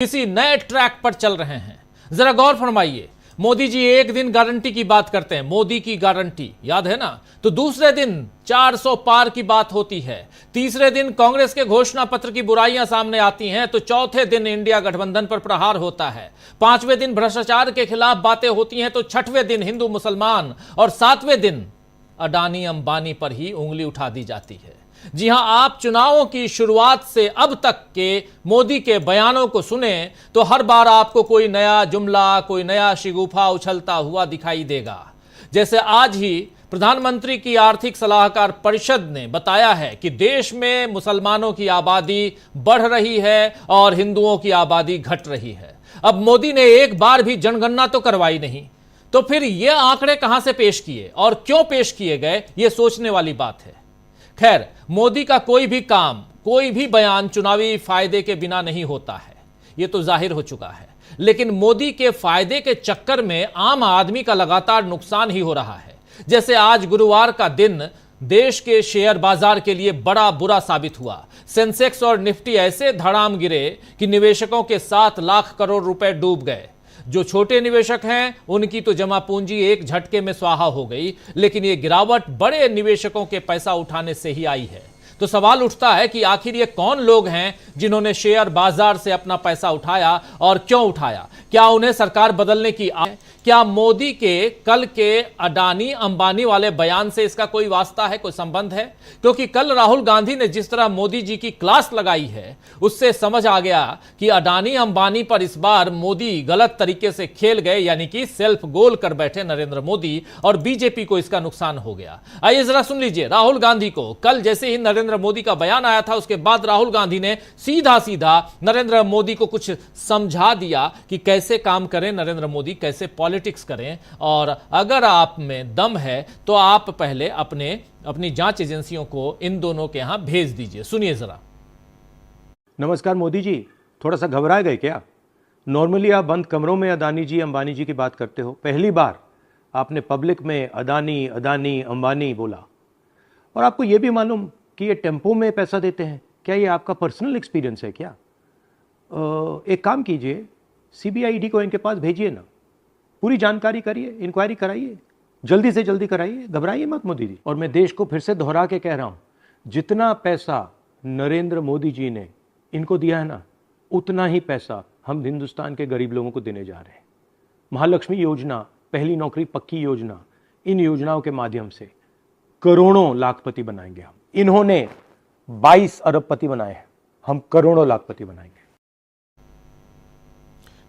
किसी नए ट्रैक पर चल रहे हैं। जरा गौर फरमाइए, मोदी जी एक दिन गारंटी की बात करते हैं, मोदी की गारंटी याद है ना, तो दूसरे दिन 400 पार की बात होती है, तीसरे दिन कांग्रेस के घोषणा पत्र की बुराइयां सामने आती हैं, तो चौथे दिन इंडिया गठबंधन पर प्रहार होता है, पांचवें दिन भ्रष्टाचार के खिलाफ बातें होती हैं, तो छठवें दिन हिंदू मुसलमान और सातवें दिन अडानी अंबानी पर ही उंगली उठा दी जाती है। जी हां, आप चुनावों की शुरुआत से अब तक के मोदी के बयानों को सुने तो हर बार आपको कोई नया जुमला, कोई नया शिगुफा उछलता हुआ दिखाई देगा। जैसे आज ही प्रधानमंत्री की आर्थिक सलाहकार परिषद ने बताया है कि देश में मुसलमानों की आबादी बढ़ रही है और हिंदुओं की आबादी घट रही है। अब मोदी ने एक बार भी जनगणना तो करवाई नहीं, तो फिर ये आंकड़े कहां से पेश किए और क्यों पेश किए गए, यह सोचने वाली बात है। खैर, मोदी का कोई भी काम, कोई भी बयान चुनावी फायदे के बिना नहीं होता है, यह तो जाहिर हो चुका है। लेकिन मोदी के फायदे के चक्कर में आम आदमी का लगातार नुकसान ही हो रहा है। जैसे आज गुरुवार का दिन देश के शेयर बाजार के लिए बड़ा बुरा साबित हुआ। सेंसेक्स और निफ्टी ऐसे धड़ाम गिरे कि निवेशकों के 7 लाख करोड़ रुपए डूब गए। जो छोटे निवेशक हैं उनकी तो जमा पूंजी एक झटके में स्वाहा हो गई, लेकिन यह गिरावट बड़े निवेशकों के पैसा उठाने से ही आई है। तो सवाल उठता है कि आखिर ये कौन लोग हैं जिन्होंने शेयर बाजार से अपना पैसा उठाया और क्यों उठाया? क्या उन्हें सरकार बदलने की क्या मोदी के कल के अडानी अंबानी वाले बयान से इसका कोई वास्ता है, कोई संबंध है? क्योंकि कल राहुल गांधी ने जिस तरह मोदी जी की क्लास लगाई है, उससे समझ आ गया कि अडानी अंबानी पर इस बार मोदी गलत तरीके से खेल गए, यानी कि सेल्फ गोल कर बैठे नरेंद्र मोदी, और बीजेपी को इसका नुकसान हो गया। आइए जरा सुन लीजिए राहुल गांधी को। कल जैसे ही नरेंद्र मोदी का बयान आया था, उसके बाद राहुल गांधी ने सीधा सीधा नरेंद्र मोदी को कुछ समझा दिया कि कैसे काम करें नरेंद्र मोदी, कैसे पॉलिटिक्स करें, और अगर आप में दम है तो आप पहले अपनी जांच एजेंसियों को इन दोनों के यहां भेज दीजिए। सुनिए जरा। नमस्कार मोदी जी, थोड़ा सा घबरा गए क्या? नॉर्मली आप बंद कमरों में अदानी जी अंबानी जी की बात करते हो, पहली बार आपने पब्लिक में अदानी अदानी अंबानी बोला। और आपको यह भी मालूम कि ये टेम्पो में पैसा देते हैं? क्या ये आपका पर्सनल एक्सपीरियंस है क्या? एक काम कीजिए, सीबीआई को इनके पास भेजिए ना, पूरी जानकारी करिए, इंक्वायरी कराइए, जल्दी से जल्दी कराइए, घबराइए मत मोदी जी। और मैं देश को फिर से दोहरा के कह रहा हूं, जितना पैसा नरेंद्र मोदी जी ने इनको दिया है ना, उतना ही पैसा हम हिंदुस्तान के गरीब लोगों को देने जा रहे हैं। महालक्ष्मी योजना, पहली नौकरी पक्की योजना, इन योजनाओं के माध्यम से करोड़ों लाखपति बनाएंगे हम। इन्होंने 22 अरबपति बनाए हैं, हम करोड़ों लाखपति बनाएंगे।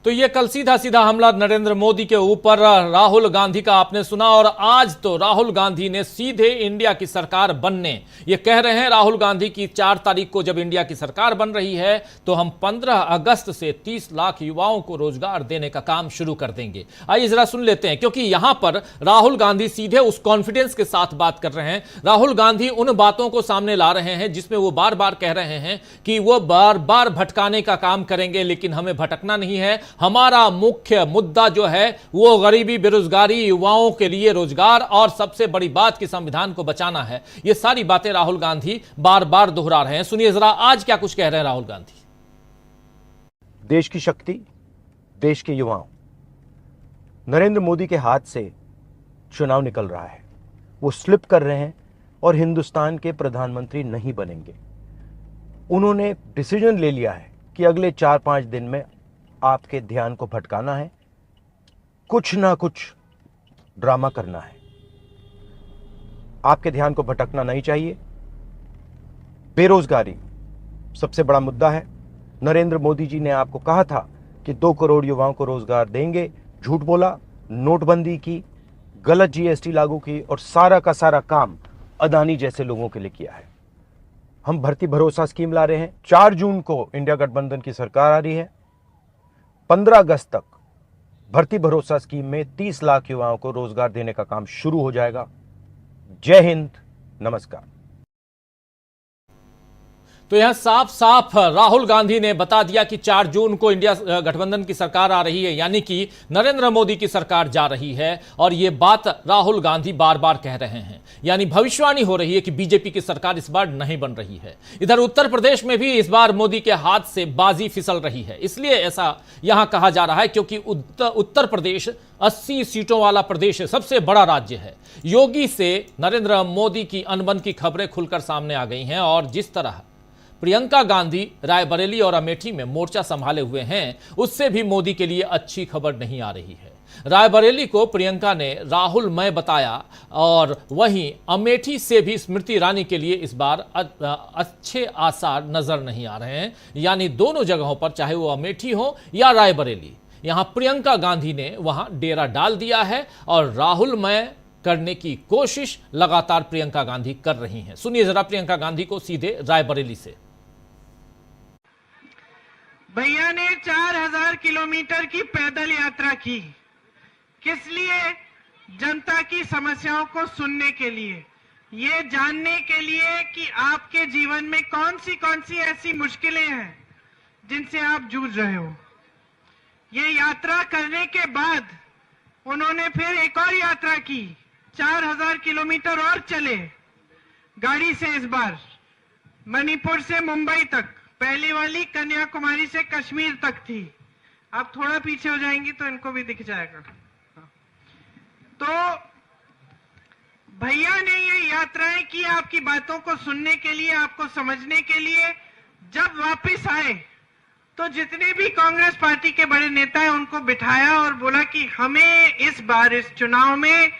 तो ये कल सीधा सीधा हमला नरेंद्र मोदी के ऊपर राहुल गांधी का आपने सुना, और आज तो राहुल गांधी ने सीधे इंडिया की सरकार बनने, ये कह रहे हैं राहुल गांधी की 4 तारीख को जब इंडिया की सरकार बन रही है तो हम 15 अगस्त से 30 लाख युवाओं को रोजगार देने का काम शुरू कर देंगे। आइए जरा सुन लेते हैं, क्योंकि यहां पर राहुल गांधी सीधे उस कॉन्फिडेंस के साथ बात कर रहे हैं। राहुल गांधी उन बातों को सामने ला रहे हैं जिसमें वो बार बार कह रहे हैं कि वो बार बार भटकाने का काम करेंगे, लेकिन हमें भटकना नहीं है। हमारा मुख्य मुद्दा जो है वो गरीबी, बेरोजगारी, युवाओं के लिए रोजगार, और सबसे बड़ी बात कि संविधान को बचाना है। ये सारी बातें राहुल गांधी बार बार दोहरा रहे हैं। सुनिए जरा आज क्या कुछ कह रहे हैं राहुल गांधी। देश की शक्ति, देश के युवाओं, नरेंद्र मोदी के हाथ से चुनाव निकल रहा है, वो स्लिप कर रहे हैं और हिंदुस्तान के प्रधानमंत्री नहीं बनेंगे। उन्होंने डिसीजन ले लिया है कि अगले 4-5 दिन में आपके ध्यान को भटकाना है, कुछ ना कुछ ड्रामा करना है। आपके ध्यान को भटकना नहीं चाहिए। बेरोजगारी सबसे बड़ा मुद्दा है। नरेंद्र मोदी जी ने आपको कहा था कि 2 करोड़ युवाओं को रोजगार देंगे, झूठ बोला, नोटबंदी की, गलत जीएसटी लागू की, और सारा का सारा काम अदानी जैसे लोगों के लिए किया है। हम भर्ती भरोसा स्कीम ला रहे हैं। 4 जून को इंडिया गठबंधन की सरकार आ रही है। 15 अगस्त तक भर्ती भरोसा स्कीम में 30 लाख युवाओं को रोजगार देने का काम शुरू हो जाएगा। जय हिंद, नमस्कार। तो यह साफ साफ राहुल गांधी ने बता दिया कि 4 जून को इंडिया गठबंधन की सरकार आ रही है, यानी कि नरेंद्र मोदी की सरकार जा रही है। और यह बात राहुल गांधी बार बार कह रहे हैं, यानी भविष्यवाणी हो रही है कि बीजेपी की सरकार इस बार नहीं बन रही है। इधर उत्तर प्रदेश में भी इस बार मोदी के हाथ से बाजी फिसल रही है। इसलिए ऐसा यहां कहा जा रहा है क्योंकि उत्तर प्रदेश 80 सीटों वाला प्रदेश है, सबसे बड़ा राज्य है। योगी से नरेंद्र मोदी की अनबन की खबरें खुलकर सामने आ गई हैं और जिस तरह प्रियंका गांधी रायबरेली और अमेठी में मोर्चा संभाले हुए हैं, उससे भी मोदी के लिए अच्छी खबर नहीं आ रही है। रायबरेली को प्रियंका ने राहुलमय बताया और वहीं अमेठी से भी स्मृति ईरानी के लिए इस बार अच्छे आसार नजर नहीं आ रहे हैं। यानी दोनों जगहों पर, चाहे वो अमेठी हो या रायबरेली, यहां प्रियंका गांधी ने वहां डेरा डाल दिया है और राहुलमय करने की कोशिश लगातार प्रियंका गांधी कर रही हैं। सुनिए जरा प्रियंका गांधी को सीधे रायबरेली से। भैया ने 4000 किलोमीटर की पैदल यात्रा की, किस लिए? जनता की समस्याओं को सुनने के लिए, ये जानने के लिए कि आपके जीवन में कौन सी ऐसी मुश्किलें हैं जिनसे आप जूझ रहे हो। ये यात्रा करने के बाद उन्होंने फिर एक और यात्रा की, 4000 किलोमीटर और चले गाड़ी से। इस बार मणिपुर से मुंबई तक, पहली वाली कन्याकुमारी से कश्मीर तक थी। आप थोड़ा पीछे हो जाएंगी तो इनको भी दिख जाएगा। तो भैया ने ये यात्राएं की आपकी बातों को सुनने के लिए, आपको समझने के लिए। जब वापस आए तो जितने भी कांग्रेस पार्टी के बड़े नेता हैं उनको बिठाया और बोला कि हमें इस बार इस चुनाव में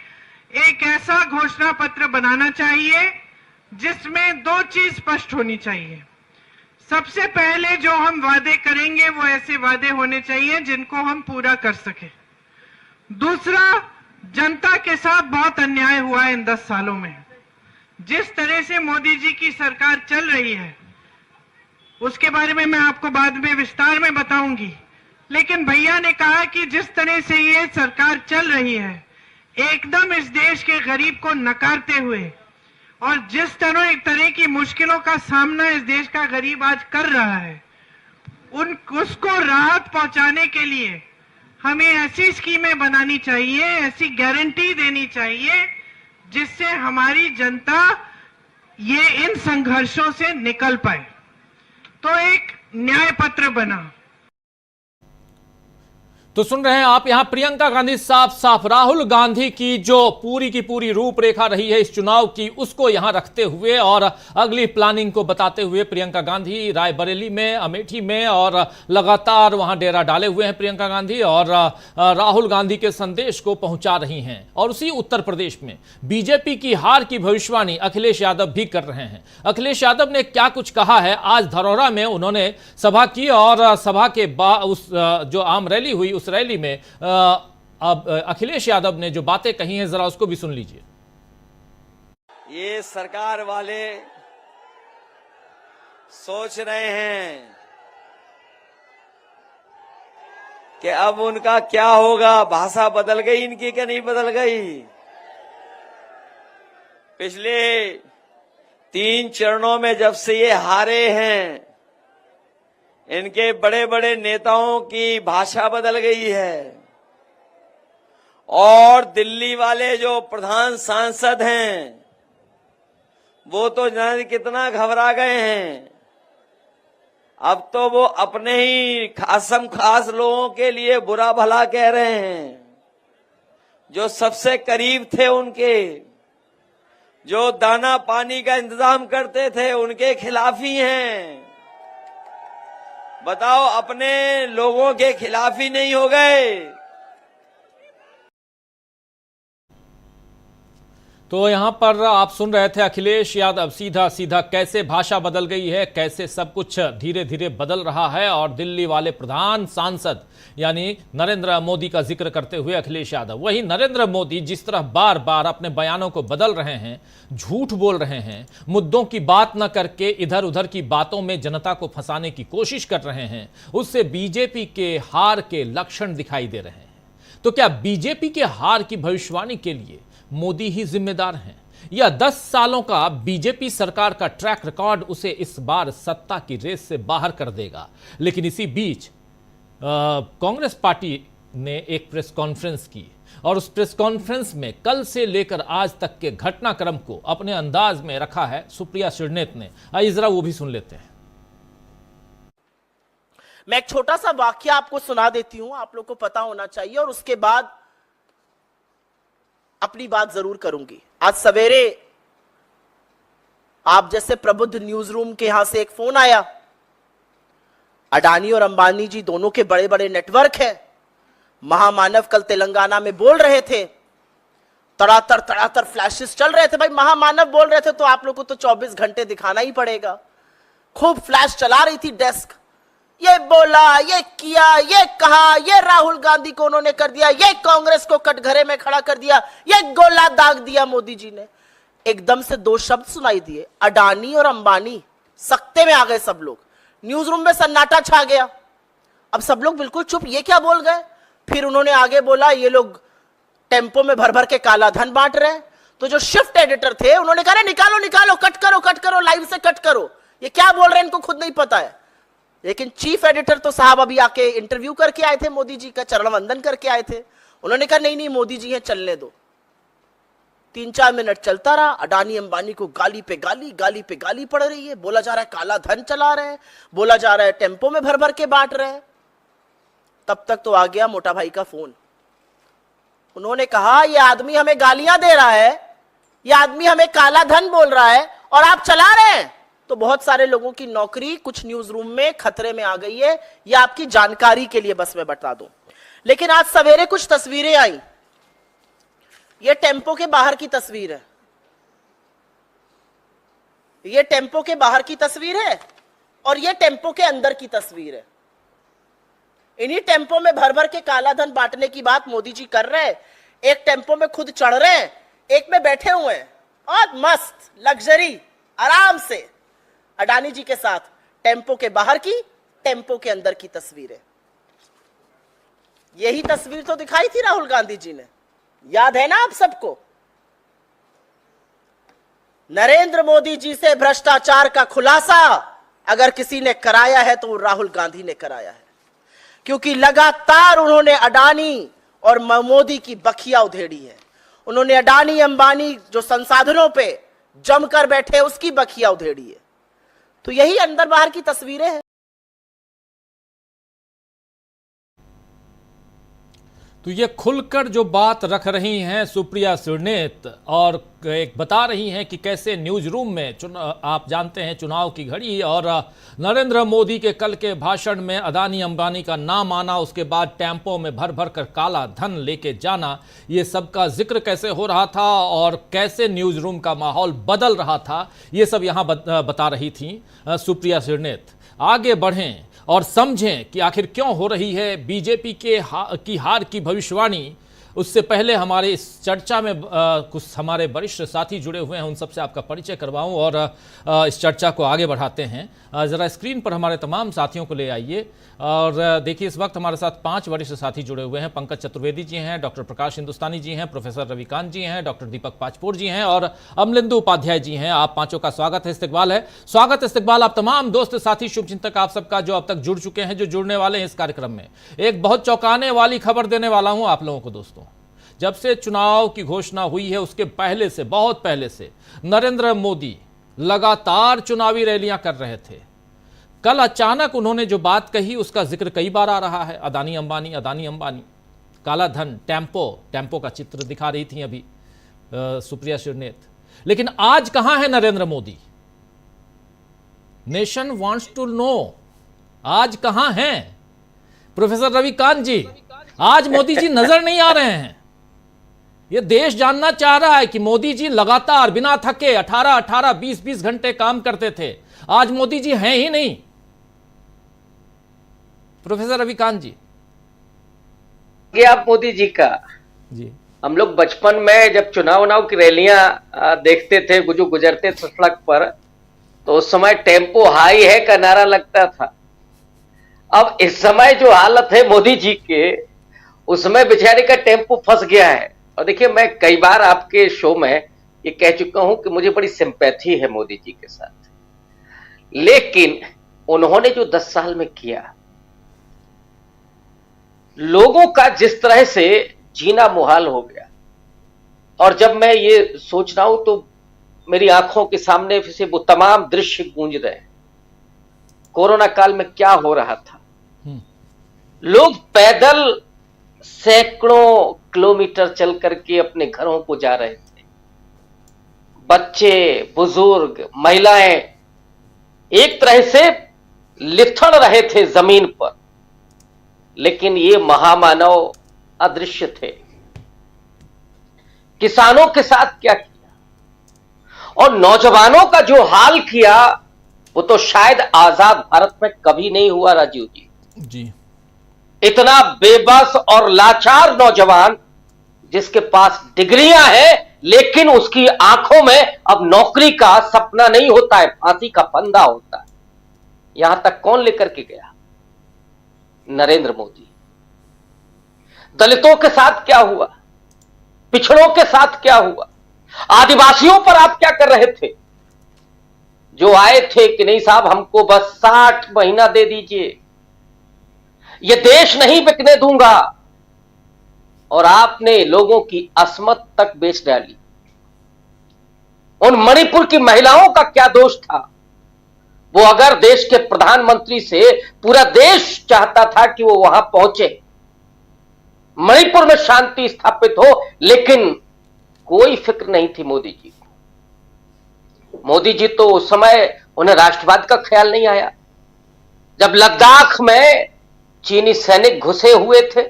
एक ऐसा घोषणा पत्र बनाना चाहिए जिसमें 2 चीज स्पष्ट होनी चाहिए। सबसे पहले जो हम वादे करेंगे वो ऐसे वादे होने चाहिए जिनको हम पूरा कर सके। दूसरा, जनता के साथ बहुत अन्याय हुआ है इन 10 सालों में। जिस तरह से मोदी जी की सरकार चल रही है उसके बारे में मैं आपको बाद में विस्तार में बताऊंगी, लेकिन भैया ने कहा कि जिस तरह से ये सरकार चल रही है, एकदम इस देश के गरीब को नकारते हुए, और जिस तरह की मुश्किलों का सामना इस देश का गरीब आज कर रहा है, उसको राहत पहुंचाने के लिए हमें ऐसी स्कीमें बनानी चाहिए, ऐसी गारंटी देनी चाहिए जिससे हमारी जनता ये इन संघर्षों से निकल पाए। तो एक न्याय पत्र बना। तो सुन रहे हैं आप, यहां प्रियंका गांधी साफ साफ राहुल गांधी की जो पूरी की पूरी रूपरेखा रही है इस चुनाव की, उसको यहां रखते हुए और अगली प्लानिंग को बताते हुए प्रियंका गांधी रायबरेली में, अमेठी में और लगातार वहां डेरा डाले हुए हैं प्रियंका गांधी और राहुल गांधी के संदेश को पहुंचा रही हैं। और उसी उत्तर प्रदेश में बीजेपी की हार की भविष्यवाणी अखिलेश यादव भी कर रहे हैं। अखिलेश यादव ने क्या कुछ कहा है, आज धरौरा में उन्होंने सभा की और सभा के बाद उस जो आम रैली हुई, उस रैली में अब अखिलेश यादव ने जो बातें कही हैं जरा उसको भी सुन लीजिए। ये सरकार वाले सोच रहे हैं कि अब उनका क्या होगा। भाषा बदल गई इनकी क्या नहीं बदल गई? पिछले 3 चरणों में जब से ये हारे हैं, इनके बड़े बड़े नेताओं की भाषा बदल गई है और दिल्ली वाले जो प्रधान सांसद हैं वो तो जाने कितना घबरा गए हैं। अब तो वो अपने ही खासम खास लोगों के लिए बुरा भला कह रहे हैं। जो सबसे करीब थे उनके, जो दाना पानी का इंतजाम करते थे, उनके खिलाफ ही हैं। बताओ, अपने लोगों के खिलाफ ही नहीं हो गए। तो यहां पर आप सुन रहे थे अखिलेश यादव सीधा सीधा कैसे भाषा बदल गई है, कैसे सब कुछ धीरे धीरे बदल रहा है। और दिल्ली वाले प्रधान सांसद यानी नरेंद्र मोदी का जिक्र करते हुए अखिलेश यादव, वही नरेंद्र मोदी जिस तरह बार बार अपने बयानों को बदल रहे हैं, झूठ बोल रहे हैं, मुद्दों की बात न करके इधर उधर की बातों में जनता को फंसाने की कोशिश कर रहे हैं, उससे बीजेपी के हार के लक्षण दिखाई दे रहे हैं। तो क्या बीजेपी के हार की भविष्यवाणी के लिए मोदी ही जिम्मेदार हैं? या 10 सालों का बीजेपी सरकार का ट्रैक रिकॉर्ड उसे इस बार सत्ता की रेस से बाहर कर देगा। लेकिन इसी बीच कांग्रेस पार्टी ने एक प्रेस कॉन्फ्रेंस की और उस प्रेस कॉन्फ्रेंस में कल से लेकर आज तक के घटनाक्रम को अपने अंदाज में रखा है सुप्रिया श्रीनेत ने। आइए जरा वो भी सुन लेते हैं। मैं एक छोटा सा वाक्य आपको सुना देती हूं, आप लोग को पता होना चाहिए, और उसके बाद अपनी बात जरूर करूंगी। आज सवेरे आप जैसे प्रबुद्ध न्यूज रूम के यहां से एक फोन आया। अडानी और अंबानी जी दोनों के बड़े बड़े नेटवर्क हैं। महामानव कल तेलंगाना में बोल रहे थे, तड़ातर फ्लैशेस चल रहे थे। भाई महामानव बोल रहे थे तो आप लोग को तो 24 घंटे दिखाना ही पड़ेगा। खूब फ्लैश चला रही थी डेस्क, ये बोला, ये किया, ये कहा, ये राहुल गांधी को उन्होंने कर दिया, ये कांग्रेस को कटघरे में खड़ा कर दिया, ये गोला दाग दिया मोदी जी ने। एकदम से 2 शब्द सुनाई दिए, अडानी और अंबानी। सख्ते में आ गए सब लोग, न्यूज रूम में सन्नाटा छा गया। अब सब लोग बिल्कुल चुप, ये क्या बोल गए। फिर उन्होंने आगे बोला, ये लोग टेम्पो में भर भर के काला धन बांट रहे हैं। तो जो शिफ्ट एडिटर थे उन्होंने कहा, निकालो निकालो, कट करो, लाइव से कट करो, ये क्या बोल रहे हैं इनको खुद नहीं पता है। लेकिन चीफ एडिटर तो साहब अभी आके इंटरव्यू करके आए थे, मोदी जी का चरण वंदन करके आए थे। उन्होंने कहा नहीं मोदी जी हैं, चलने दो। 3-4 मिनट चलता रहा। अडानी अंबानी को गाली पे गाली पड़ रही है। बोला जा रहा है काला धन चला रहे हैं, बोला जा रहा है टेम्पो में भर भर के बांट रहे हैं। तब तक तो आ गया मोटा भाई का फोन। उन्होंने कहा, ये आदमी हमें गालियां दे रहा है, ये आदमी हमें काला धन बोल रहा है और आप चला रहे हैं। तो बहुत सारे लोगों की नौकरी कुछ न्यूज रूम में खतरे में आ गई है। ये आपकी जानकारी के लिए बस मैं बता दूं। लेकिन आज सवेरे कुछ तस्वीरें आई। ये टेम्पो के बाहर की तस्वीर है, ये टेम्पो के बाहर की तस्वीर है और ये टेम्पो के अंदर की तस्वीर है। इन्हीं टेम्पो में भर भर के काला धन बांटने की बात मोदी जी कर रहे हैं। एक टेम्पो में खुद चढ़ रहे हैं, एक में बैठे हुए हैं और मस्त लग्जरी आराम से अडानी जी के साथ। टेम्पो के बाहर की, टेम्पो के अंदर की तस्वीरें। यही तस्वीर तो दिखाई थी राहुल गांधी जी ने, याद है ना आप सबको। नरेंद्र मोदी जी से भ्रष्टाचार का खुलासा अगर किसी ने कराया है तो वो राहुल गांधी ने कराया है, क्योंकि लगातार उन्होंने अडानी और मोदी की बखिया उधेड़ी है। उन्होंने अडानी अंबानी जो संसाधनों पे जमकर बैठे उसकी बखिया उधेड़ी है। तो यही अंदर बाहर की तस्वीरें हैं। तो ये खुलकर जो बात रख रही हैं सुप्रिया श्रीनेत और एक बता रही हैं कि कैसे न्यूज रूम में आप जानते हैं चुनाव की घड़ी और नरेंद्र मोदी के कल के भाषण में अदानी अंबानी का नाम आना, उसके बाद टेम्पो में भर भर कर काला धन लेके जाना, ये सब का जिक्र कैसे हो रहा था और कैसे न्यूज रूम का माहौल बदल रहा था, ये सब यहाँ बता रही थी सुप्रिया श्रीनेत। आगे बढ़ें और समझें कि आखिर क्यों हो रही है बीजेपी की हार की भविष्यवाणी। उससे पहले हमारे इस चर्चा में कुछ हमारे वरिष्ठ साथी जुड़े हुए हैं, उन सबसे आपका परिचय करवाऊं और इस चर्चा को आगे बढ़ाते हैं। ज़रा स्क्रीन पर हमारे तमाम साथियों को ले आइए और देखिए इस वक्त हमारे साथ 5 वरिष्ठ साथी जुड़े हुए हैं। पंकज चतुर्वेदी जी हैं, डॉक्टर प्रकाश हिंदुस्तानी जी हैं, प्रोफेसर रविकांत जी हैं, डॉक्टर दीपक पाचपोर जी हैं और अमलिंदु उपाध्याय जी हैं। आप पांचों का स्वागत है, इस्तकबाल है। स्वागत इस्तकबाल आप तमाम दोस्त साथी शुभचिंतक आप सबका जो अब तक जुड़ चुके हैं, जो जुड़ने वाले हैं इस कार्यक्रम में। एक बहुत चौंकाने वाली खबर देने वाला हूं आप लोगों को दोस्तों। जब से चुनाव की घोषणा हुई है उसके पहले से, बहुत पहले से नरेंद्र मोदी लगातार चुनावी रैलियां कर रहे थे। कल अचानक उन्होंने जो बात कही उसका जिक्र कई बार आ रहा है, अदानी अंबानी, अदानी अंबानी, काला धन, टेम्पो का चित्र दिखा रही थी अभी सुप्रिया श्रीनेत। लेकिन आज कहां है Narendra Modi? Nation wants to know, आज कहां हैं प्रोफेसर रविकांत जी? आज मोदी जी नजर नहीं आ रहे हैं। यह देश जानना चाह रहा है कि मोदी जी लगातार बिना थके 18-18, 20-20 घंटे काम करते थे, आज मोदी जी हैं ही नहीं। प्रोफेसर रविकांत जी, आप मोदी जी का जी, हम लोग बचपन में जब चुनाव की रैलियां देखते थे, जो गुजरते थे सड़क पर, तो उस समय टेम्पो हाई है का नारा लगता था। अब इस समय जो हालत है मोदी जी के, उसमें बेचारे का टेम्पो फंस गया है। और देखिए, मैं कई बार आपके शो में ये कह चुका हूं कि मुझे बड़ी सिंपैथी है मोदी जी के साथ, लेकिन उन्होंने जो 10 साल में किया, लोगों का जिस तरह से जीना मुहाल हो गया। और जब मैं ये सोच रहा हूं तो मेरी आंखों के सामने से वो तमाम दृश्य गूंज रहे हैं। कोरोना काल में क्या हो रहा था, लोग पैदल सैकड़ों किलोमीटर चल करके अपने घरों को जा रहे थे, बच्चे, बुजुर्ग, महिलाएं एक तरह से लिथड़ रहे थे जमीन पर, लेकिन ये महामानव अदृश्य थे। किसानों के साथ क्या किया और नौजवानों का जो हाल किया, वो तो शायद आजाद भारत में कभी नहीं हुआ राजीव जी। इतना बेबस और लाचार नौजवान जिसके पास डिग्रियां हैं, लेकिन उसकी आंखों में अब नौकरी का सपना नहीं होता है, फांसी का फंदा होता है। यहां तक कौन लेकर के गया? नरेंद्र मोदी। दलितों के साथ क्या हुआ, पिछड़ों के साथ क्या हुआ, आदिवासियों पर आप क्या कर रहे थे? जो आए थे कि नहीं साहब हमको बस 60 महीना दे दीजिए, ये देश नहीं बिकने दूंगा, और आपने लोगों की अस्मत तक बेच डाली। उन मणिपुर की महिलाओं का क्या दोष था? वो अगर देश के प्रधानमंत्री से पूरा देश चाहता था कि वो वहां पहुंचे, मणिपुर में शांति स्थापित हो, लेकिन कोई फिक्र नहीं थी मोदी जी को। मोदी जी तो उस समय उन्हें राष्ट्रवाद का ख्याल नहीं आया। जब लद्दाख में चीनी सैनिक घुसे हुए थे,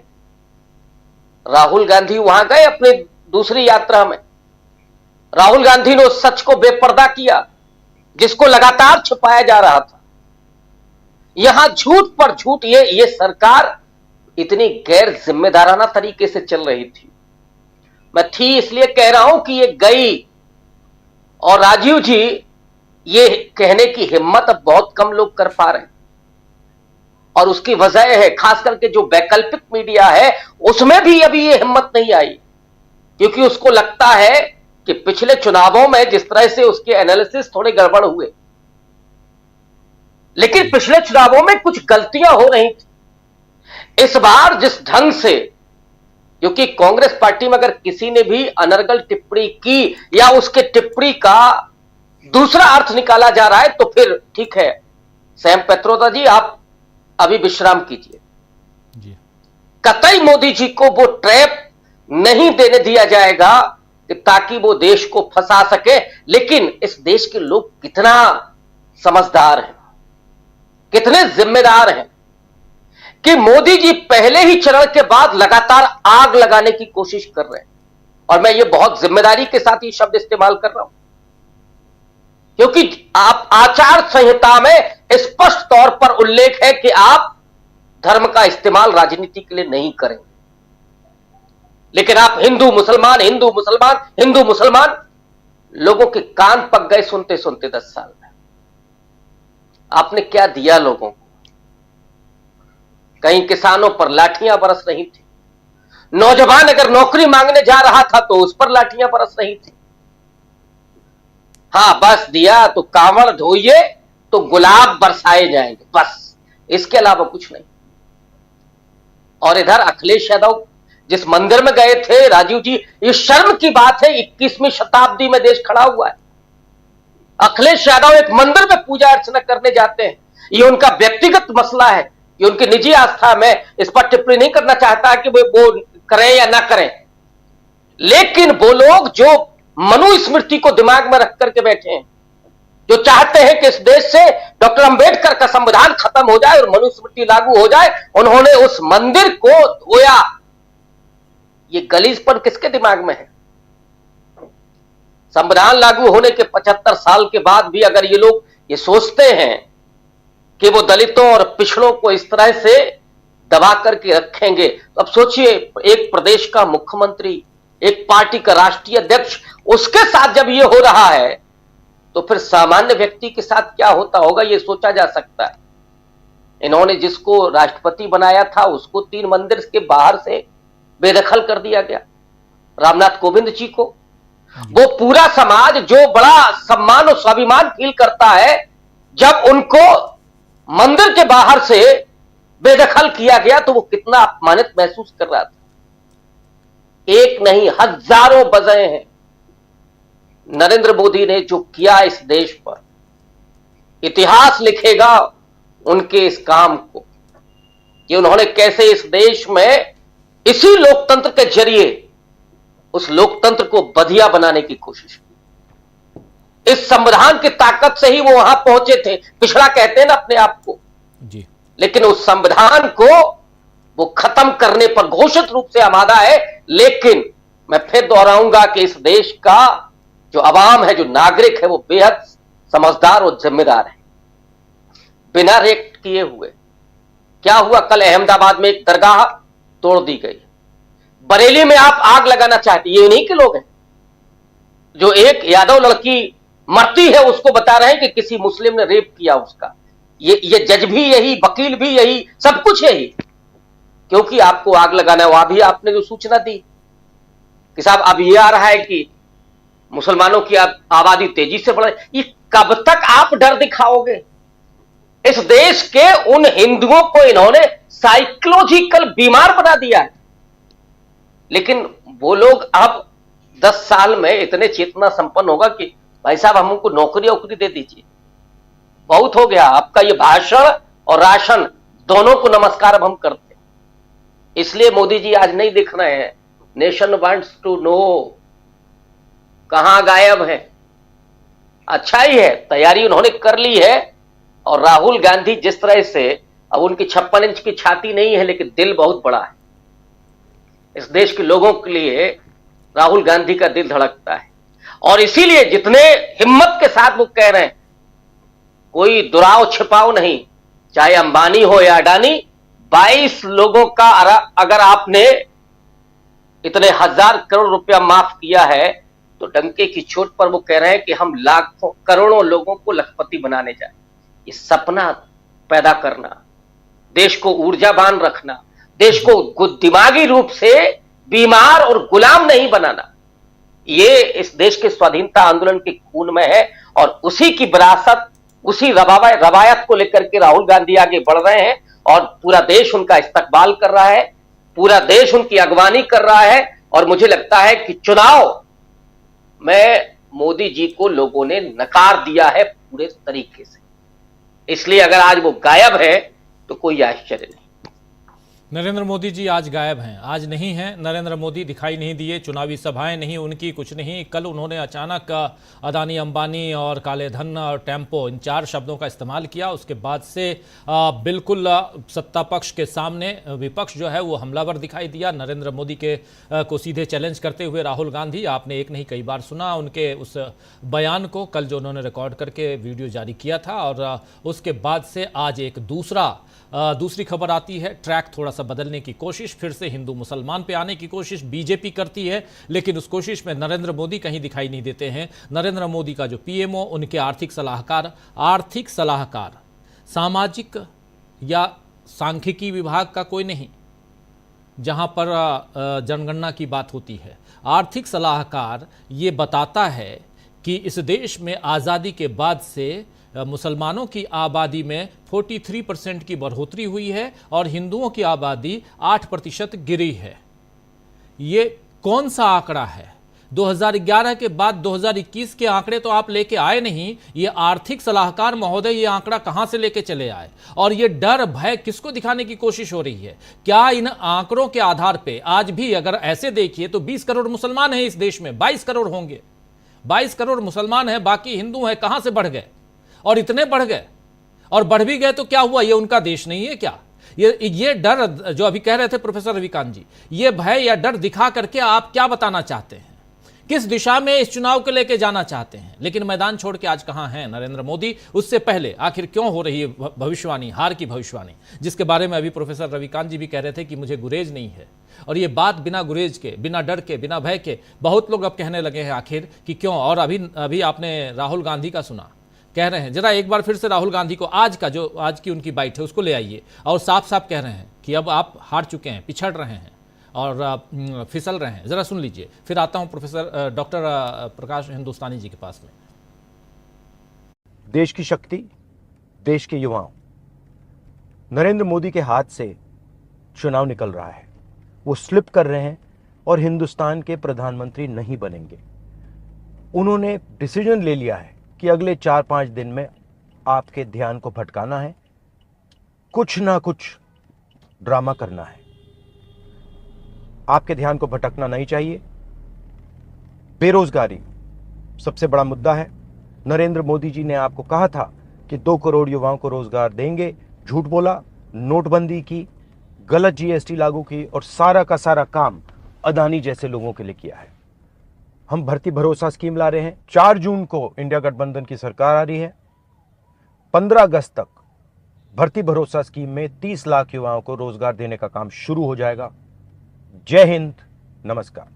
राहुल गांधी वहां गए अपनी दूसरी यात्रा में। राहुल गांधी ने उस सच को बेपर्दा किया जिसको लगातार छुपाया जा रहा था। यहां झूठ पर झूठ, ये सरकार इतनी गैर जिम्मेदाराना तरीके से चल रही थी। मैं थी इसलिए कह रहा हूं कि ये गई, और राजीव जी ये कहने की हिम्मत अब बहुत कम लोग कर पा रहे हैं, और उसकी वजह है खास करके जो वैकल्पिक मीडिया है उसमें भी अभी ये हिम्मत नहीं आई, क्योंकि उसको लगता है कि पिछले चुनावों में जिस तरह से उसके एनालिसिस थोड़े गड़बड़ हुए, लेकिन पिछले चुनावों में कुछ गलतियां हो रही थी। इस बार जिस ढंग से, क्योंकि कांग्रेस पार्टी में अगर किसी ने भी अनर्गल टिप्पणी की या उसके टिप्पणी का दूसरा अर्थ निकाला जा रहा है, तो फिर ठीक है, सैम पैत्रोदा जी आप अभी विश्राम कीजिए। कतई मोदी जी को वो ट्रैप नहीं देने दिया जाएगा कि ताकि वो देश को फंसा सके। लेकिन इस देश के लोग कितना समझदार हैं, कितने जिम्मेदार हैं कि मोदी जी पहले ही चरण के बाद लगातार आग लगाने की कोशिश कर रहे हैं। और मैं ये बहुत जिम्मेदारी के साथ ये शब्द इस्तेमाल कर रहा हूं, क्योंकि आप आचार संहिता में स्पष्ट तौर पर उल्लेख है कि आप धर्म का इस्तेमाल राजनीति के लिए नहीं करेंगे, लेकिन आप हिंदू मुसलमान, हिंदू मुसलमान, हिंदू मुसलमान, लोगों के कान पक गए सुनते सुनते 10 साल में। आपने क्या दिया लोगों को? कहीं किसानों पर लाठियां बरस रही थी, नौजवान अगर नौकरी मांगने जा रहा था तो उस पर लाठियां बरस रही थी। हां, बस दिया तो कांवड़ ढोइए तो गुलाब बरसाए जाएंगे, बस, इसके अलावा कुछ नहीं। और इधर अखिलेश यादव जिस मंदिर में गए थे राजीव जी, ये शर्म की बात है, 21वीं शताब्दी में देश खड़ा हुआ है, अखिलेश यादव एक मंदिर में पूजा अर्चना करने जाते हैं। ये उनका व्यक्तिगत मसला है, ये उनकी निजी आस्था में, इस पर टिप्पणी नहीं करना चाहता कि वो करें या ना करें, लेकिन वो लोग जो मनुस्मृति को दिमाग में रख करके बैठे हैं, जो चाहते हैं कि इस देश से डॉक्टर अंबेडकर का संविधान खत्म हो जाए और मनुस्मृति लागू हो जाए, उन्होंने उस मंदिर को धोया। ये गलीजपन किसके दिमाग में है? संविधान लागू होने के 75 साल के बाद भी अगर ये लोग ये सोचते हैं कि वो दलितों और पिछड़ों को इस तरह से दबा करके रखेंगे, तो अब सोचिए, एक प्रदेश का मुख्यमंत्री, एक पार्टी का राष्ट्रीय अध्यक्ष, उसके साथ जब ये हो रहा है, तो फिर सामान्य व्यक्ति के साथ क्या होता होगा ये सोचा जा सकता है। इन्होंने जिसको राष्ट्रपति बनाया था उसको 3 मंदिर के बाहर से बेदखल कर दिया गया, रामनाथ कोविंद जी को। वो पूरा समाज जो बड़ा सम्मान और स्वाभिमान फील करता है जब उनको मंदिर के बाहर से बेदखल किया गया तो वो कितना अपमानित महसूस कर रहा था। एक नहीं हजारों वजह हैं। नरेंद्र मोदी ने जो किया इस देश पर, इतिहास लिखेगा उनके इस काम को कि उन्होंने कैसे इस देश में इसी लोकतंत्र के जरिए उस लोकतंत्र को बधिया बनाने की कोशिश की। इस संविधान की ताकत से ही वो वहां पहुंचे थे। पिछड़ा कहते हैं ना अपने आप को जी, लेकिन उस संविधान को वो खत्म करने पर घोषित रूप से आमादा है। लेकिन मैं फिर दोहराऊंगा कि इस देश का जो अवाम है, जो नागरिक है, वो बेहद समझदार और जिम्मेदार है। बिना रेट किए हुए क्या हुआ? कल अहमदाबाद में एक दरगाह तोड़ दी गई। बरेली में आप आग लगाना चाहते, ये नहीं के लोग हैं जो एक यादव लड़की मरती है उसको बता रहे हैं कि किसी मुस्लिम ने रेप किया उसका। ये जज भी यही, वकील भी यही, सब कुछ यही, क्योंकि आपको आग लगाना है। वहां भी आपने जो सूचना दी कि साहब अब ये आ रहा है कि मुसलमानों की आबादी तेजी से बढ़ रही, ये कब तक आप डर दिखाओगे? इस देश के उन हिंदुओं को इन्होंने साइकोलॉजिकल बीमार बना दिया है। लेकिन वो लोग अब 10 साल में इतने चेतना संपन्न होगा कि भाई साहब हमको नौकरी दे दीजिए, बहुत हो गया आपका ये भाषण और राशन दोनों को नमस्कार अब हम करते हैं। इसलिए मोदी जी आज नहीं दिख रहे हैं। नेशन वांट्स टू नो कहां गायब है। अच्छा ही है, तैयारी उन्होंने कर ली है। और राहुल गांधी जिस तरह से, अब उनकी 56 इंच की छाती नहीं है लेकिन दिल बहुत बड़ा है। इस देश के लोगों के लिए राहुल गांधी का दिल धड़कता है और इसीलिए जितने हिम्मत के साथ वो कह रहे हैं, कोई दुराव छिपाव नहीं, चाहे अंबानी हो या अडानी, 22 लोगों का अगर आपने इतने 1000 करोड़ रुपया माफ किया है तो डंके की चोट पर वो कह रहे हैं कि हम लाखों करोड़ों लोगों को लखपति बनाने जाए। ये सपना पैदा करना, देश को ऊर्जावान रखना, देश को दिमागी रूप से बीमार और गुलाम नहीं बनाना, ये इस देश के स्वाधीनता आंदोलन के खून में है। और उसी की विरासत, उसी रवायत को लेकर के राहुल गांधी आगे बढ़ रहे हैं और पूरा देश उनका इस्तकबाल कर रहा है, पूरा देश उनकी अगवानी कर रहा है। और मुझे लगता है कि चुनाव में मोदी जी को लोगों ने नकार दिया है पूरे तरीके से। इसलिए अगर आज वो गायब है तो कोई आश्चर्य नहीं। नरेंद्र मोदी जी आज गायब हैं, आज नहीं हैं। नरेंद्र मोदी दिखाई नहीं दिए, चुनावी सभाएं नहीं उनकी, कुछ नहीं। कल उन्होंने अचानक अदानी, अंबानी और काले धन और टेम्पो, इन 4 शब्दों का इस्तेमाल किया। उसके बाद से बिल्कुल सत्ता पक्ष के सामने विपक्ष जो है वो हमलावर दिखाई दिया। नरेंद्र मोदी को सीधे चैलेंज करते हुए राहुल गांधी, आपने एक नहीं कई बार सुना उनके उस बयान को, कल जो उन्होंने रिकॉर्ड करके वीडियो जारी किया था। और उसके बाद से आज एक दूसरी खबर आती है। ट्रैक थोड़ा सा बदलने की कोशिश, फिर से हिंदू मुसलमान पे आने की कोशिश बीजेपी करती है, लेकिन उस कोशिश में नरेंद्र मोदी कहीं दिखाई नहीं देते हैं। नरेंद्र मोदी का जो पीएमओ, उनके आर्थिक सलाहकार सामाजिक या सांख्यिकी विभाग का कोई नहीं, जहां पर जनगणना की बात होती है। आर्थिक सलाहकार ये बताता है कि इस देश में आज़ादी के बाद से मुसलमानों की आबादी में 43% की बढ़ोतरी हुई है और हिंदुओं की आबादी 8% गिरी है। ये कौन सा आंकड़ा है? 2011 के बाद 2021 के आंकड़े तो आप लेके आए नहीं। ये आर्थिक सलाहकार महोदय ये आंकड़ा कहां से लेके चले आए? और ये डर भय किसको दिखाने की कोशिश हो रही है? क्या इन आंकड़ों के आधार पे आज भी अगर ऐसे देखिए तो 20 करोड़ मुसलमान हैं इस देश में, 22 करोड़ होंगे, 22 करोड़ मुसलमान हैं, बाकी हिंदू हैं, कहां से बढ़ गए? और इतने बढ़ गए, और बढ़ भी गए तो क्या हुआ? ये उनका देश नहीं है क्या? ये डर जो अभी कह रहे थे प्रोफेसर रविकांत जी, ये भय या डर दिखा करके आप क्या बताना चाहते हैं? किस दिशा में इस चुनाव को लेके जाना चाहते हैं? लेकिन मैदान छोड़ के आज कहां हैं नरेंद्र मोदी? उससे पहले आखिर क्यों हो रही है भविष्यवाणी, हार की भविष्यवाणी, जिसके बारे में अभी प्रोफेसर रविकांत जी भी कह रहे थे कि मुझे गुरेज नहीं है। और ये बात बिना गुरेज के, बिना डर के, बिना भय के बहुत लोग अब कहने लगे हैं आखिर कि क्यों। और अभी आपने राहुल गांधी का सुना, कह रहे हैं, जरा एक बार फिर से राहुल गांधी को आज की उनकी बाइट है उसको ले आइए, और साफ साफ कह रहे हैं कि अब आप हार चुके हैं, पिछड़ रहे हैं, और फिसल रहे हैं। जरा सुन लीजिए, फिर आता हूं प्रोफेसर डॉक्टर प्रकाश हिंदुस्तानी जी के पास में। देश की शक्ति, देश के युवाओं, नरेंद्र मोदी के हाथ से चुनाव निकल रहा है। वो स्लिप कर रहे हैं और हिंदुस्तान के प्रधानमंत्री नहीं बनेंगे। उन्होंने डिसीजन ले लिया है कि अगले 4-5 दिन में आपके ध्यान को भटकाना है, कुछ ना कुछ ड्रामा करना है। आपके ध्यान को भटकना नहीं चाहिए। बेरोजगारी सबसे बड़ा मुद्दा है। नरेंद्र मोदी जी ने आपको कहा था कि 2 करोड़ युवाओं को रोजगार देंगे, झूठ बोला, नोटबंदी की, गलत जीएसटी लागू की और सारा का सारा काम अदानी जैसे लोगों के लिए किया है। हम भर्ती भरोसा स्कीम ला रहे हैं। 4 जून को इंडिया गठबंधन की सरकार आ रही है। 15 अगस्त तक भर्ती भरोसा स्कीम में 30 लाख युवाओं को रोजगार देने का काम शुरू हो जाएगा। जय हिंद, नमस्कार।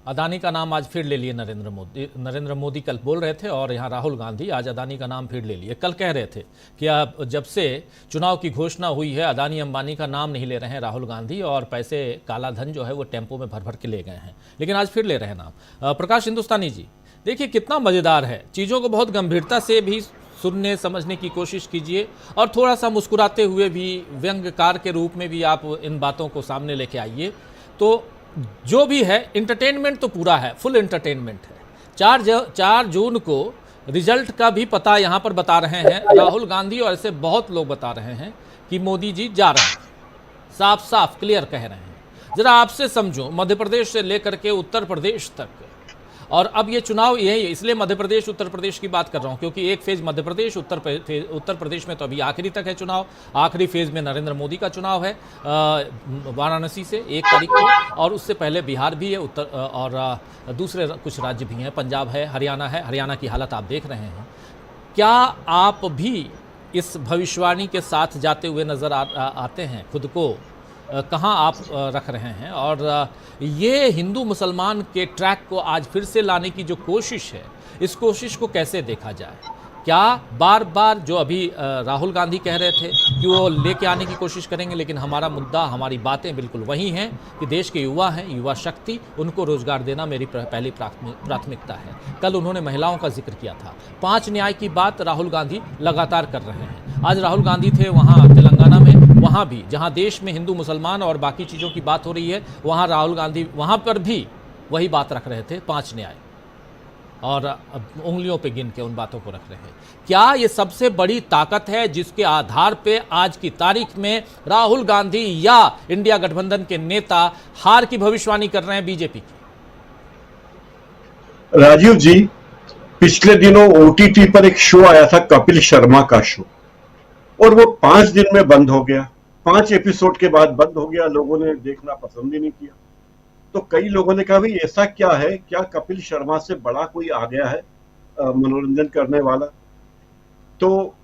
अदानी का नाम आज फिर ले लिए नरेंद्र मोदी कल बोल रहे थे, और यहाँ राहुल गांधी आज अदानी का नाम फिर ले लिए। कल कह रहे थे कि अब जब से चुनाव की घोषणा हुई है अदानी अंबानी का नाम नहीं ले रहे हैं राहुल गांधी, और पैसे काला धन जो है वो टेम्पो में भर भर के ले गए हैं, लेकिन आज फिर ले रहे हैं नाम। प्रकाश हिंदुस्तानी जी, देखिए कितना मज़ेदार है, चीज़ों को बहुत गंभीरता से भी सुनने समझने की कोशिश कीजिए, और थोड़ा सा मुस्कुराते हुए भी, व्यंग्यकार के रूप में भी आप इन बातों को सामने लेके आइए। तो जो भी है एंटरटेनमेंट तो पूरा है, फुल एंटरटेनमेंट है। 4 जून को रिजल्ट का भी पता यहाँ पर बता रहे हैं राहुल गांधी, और ऐसे बहुत लोग बता रहे हैं कि मोदी जी जा रहे हैं, साफ साफ क्लियर कह रहे हैं। जरा आपसे समझो, मध्य प्रदेश से लेकर के उत्तर प्रदेश तक, और अब ये चुनाव यही है, इसलिए मध्य प्रदेश उत्तर प्रदेश की बात कर रहा हूँ क्योंकि एक फेज मध्य प्रदेश, उत्तर प्रदेश में तो अभी आखिरी तक है चुनाव। आखिरी फेज में नरेंद्र मोदी का चुनाव है वाराणसी से 1 तारीख को, और उससे पहले बिहार भी है, और दूसरे कुछ राज्य भी हैं, पंजाब है, हरियाणा है। हरियाणा की हालत आप देख रहे हैं। क्या आप भी इस भविष्यवाणी के साथ जाते हुए नजर आते हैं? खुद को कहाँ आप रख रहे हैं? और ये हिंदू मुसलमान के ट्रैक को आज फिर से लाने की जो कोशिश है, इस कोशिश को कैसे देखा जाए? क्या बार बार जो अभी राहुल गांधी कह रहे थे कि वो लेके आने की कोशिश करेंगे, लेकिन हमारा मुद्दा, हमारी बातें बिल्कुल वही हैं कि देश के युवा हैं, युवा शक्ति, उनको रोजगार देना मेरी पहली प्राथमिकता है। कल उन्होंने महिलाओं का जिक्र किया था। 5 न्याय की बात राहुल गांधी लगातार कर रहे हैं। आज राहुल गांधी थे वहाँ तेलंगाना में, वहाँ भी जहाँ देश में हिंदू मुसलमान और बाकी चीज़ों की बात हो रही है, वहाँ राहुल गांधी वहाँ पर भी वही बात रख रहे थे, 5 न्याय, और उंगलियों पे गिन के उन बातों को रख रहे हैं। क्या ये सबसे बड़ी ताकत है जिसके आधार पे आज की तारीख में राहुल गांधी या इंडिया गठबंधन के नेता हार की भविष्यवाणी कर रहे हैं बीजेपी की? राजीव जी, पिछले दिनों ओटीटी पर एक शो आया था, कपिल शर्मा का शो, और वो 5 दिन में बंद हो गया। 5 एपिसोड के बाद बंद हो गया, लोगों ने देखना पसंद ही नहीं किया। तो कई लोगों ने कहा भाई ऐसा क्या है, क्या कपिल शर्मा से बड़ा कोई आ गया है मनोरंजन करने वाला? तो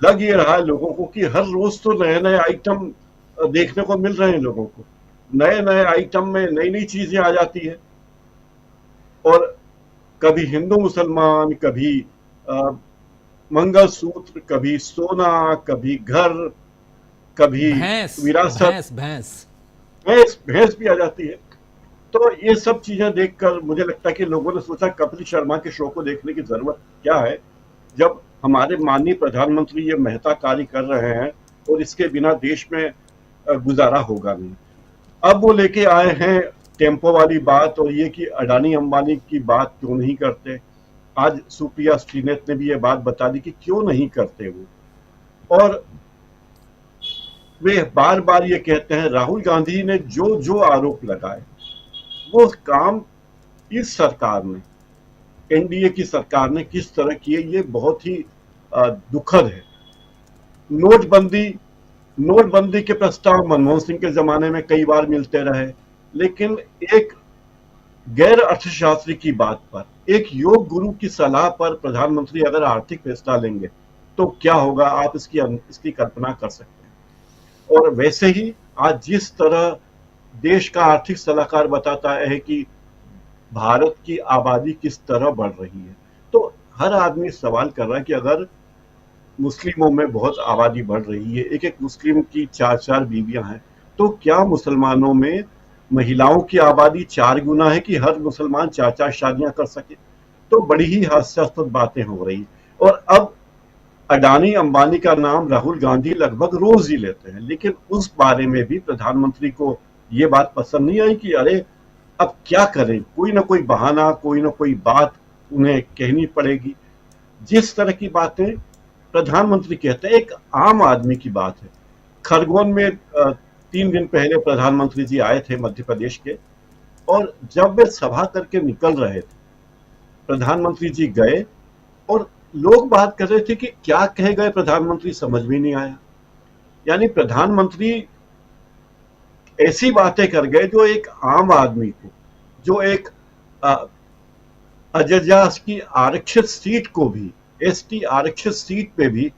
लग ये रहा है लोगों को कि हर रोज तो नए नए आइटम देखने को मिल रहे हैं लोगों को। नए नए आइटम में नई नई चीजें आ जाती है, और कभी हिंदू मुसलमान, कभी मंगलसूत्र, कभी सोना, कभी घर, कभी विरासत, भैंस भी आ जाती है। तो ये सब चीजें देखकर मुझे लगता है कि लोगों ने सोचा कपिल शर्मा के शो को देखने की जरूरत क्या है, जब हमारे माननीय प्रधानमंत्री ये मेहता कार्य कर रहे हैं और इसके बिना देश में गुजारा होगा नहीं। अब वो लेके आए हैं टेम्पो वाली बात, और ये कि अडानी अंबानी की बात क्यों नहीं करते। आज सुप्रिया श्रीनेत ने भी ये बात बता दी कि क्यों नहीं करते वो, और वे बार बार ये कहते हैं। राहुल गांधी ने जो जो आरोप लगाए वो काम इस सरकार ने, एनडीए की सरकार ने किस तरह किए, ये बहुत ही दुखद है। नोटबंदी के प्रस्ताव मनमोहन सिंह के जमाने में कई बार मिलते रहे, लेकिन एक गैर अर्थशास्त्री की बात पर, एक योग गुरु की सलाह पर प्रधानमंत्री अगर आर्थिक फैसला लेंगे तो क्या होगा, आप इसकी कल्पना कर सकते हैं। और वैसे ही आज जिस तरह देश का आर्थिक सलाहकार बताता है कि भारत की आबादी किस तरह बढ़ रही है, तो हर आदमी सवाल कर रहा है कि अगर मुस्लिमों में बहुत आबादी बढ़ रही है, एक मुस्लिम की 4 बीवियां हैं, तो क्या मुसलमानों में महिलाओं की आबादी 4 गुना है कि हर मुसलमान 4-4 शादियां कर सके? तो बड़ी ही हास्यास्पद बातें हो रही। और अब अडानी अंबानी का नाम राहुल गांधी लगभग रोज ही लेते हैं, लेकिन उस बारे में भी प्रधानमंत्री को ये बात पसंद नहीं आई कि अरे अब क्या करें, कोई ना कोई बहाना, कोई ना कोई बात उन्हें कहनी पड़ेगी। जिस तरह की बातें प्रधानमंत्री कहते हैं, एक आम आदमी की बात है। खरगोन में 3 दिन पहले प्रधानमंत्री जी आए थे मध्य प्रदेश के, और जब वे सभा करके निकल रहे थे, प्रधानमंत्री जी गए और लोग बात कर रहे थे कि क्या कहे गए प्रधानमंत्री, समझ में नहीं आया। यानी प्रधानमंत्री ऐसी बातें कर गए जो एक आम आदमी को, जो एक अजजास की आरक्षित सीट को भी, एसटी आरक्षित सीट पे भी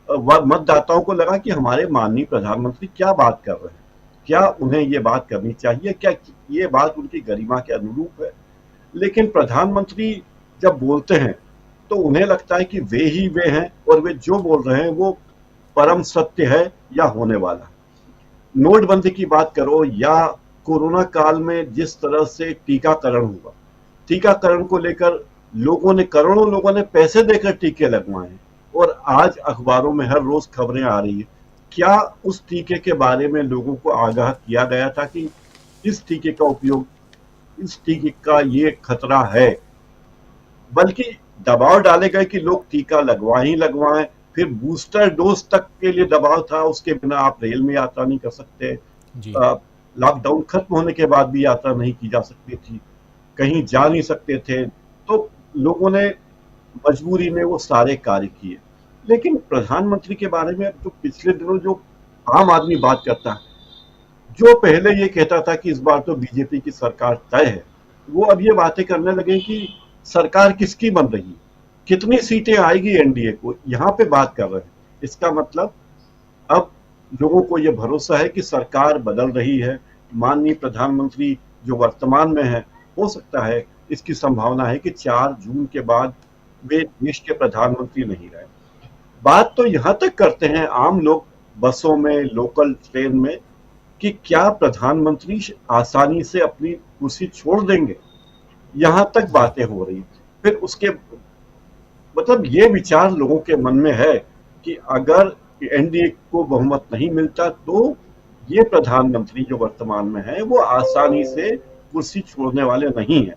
मतदाताओं को लगा कि हमारे माननीय प्रधानमंत्री क्या बात कर रहे हैं, क्या उन्हें ये बात करनी चाहिए, क्या ये बात उनकी गरिमा के अनुरूप है। लेकिन प्रधानमंत्री जब बोलते हैं तो उन्हें लगता है कि वे ही वे हैं और वे जो बोल रहे हैं वो परम सत्य है या होने वाला। नोटबंदी की बात करो या कोरोना काल में जिस तरह से टीकाकरण हुआ, टीकाकरण को लेकर लोगों ने, करोड़ों लोगों ने पैसे देकर टीके लगवाए, और आज अखबारों में हर रोज खबरें आ रही है। क्या उस टीके के बारे में लोगों को आगाह किया गया था कि इस टीके का उपयोग, इस टीके का ये खतरा है? बल्कि दबाव डाले गए कि लोग टीका लगवाएं ही लगवाएं। फिर बूस्टर डोज तक के लिए दबाव था, उसके बिना आप रेल में यात्रा नहीं कर सकते, लॉकडाउन खत्म होने के बाद भी यात्रा नहीं की जा सकती थी, कहीं जा नहीं सकते थे, तो लोगों ने मजबूरी में वो सारे कार्य किए। लेकिन प्रधानमंत्री के बारे में अब जो पिछले दिनों जो आम आदमी बात करता है, जो पहले ये कहता था कि इस बार तो बीजेपी की सरकार तय है, वो अब ये बातें करने लगे कि सरकार किसकी बन रही है, कितनी सीटें आएगी एनडीए को, यहाँ पे बात कर रहे हैं। इसका मतलब अब लोगों को ये भरोसा है कि सरकार बदल रही है। माननीय प्रधानमंत्री जो वर्तमान में है, हो सकता है, इसकी संभावना है कि 4 जून के बाद वे देश के प्रधानमंत्री नहीं रहे। बात तो यहां तक करते हैं आम लोग बसों में, लोकल ट्रेन में, कि क्या प्रधानमंत्री आसानी से अपनी कुर्सी छोड़ देंगे, यहां तक बातें हो रही। फिर उसके मतलब ये विचार लोगों के मन में है कि अगर एनडीए को बहुमत नहीं मिलता तो ये प्रधानमंत्री जो वर्तमान में है वो आसानी से कुर्सी छोड़ने वाले नहीं है,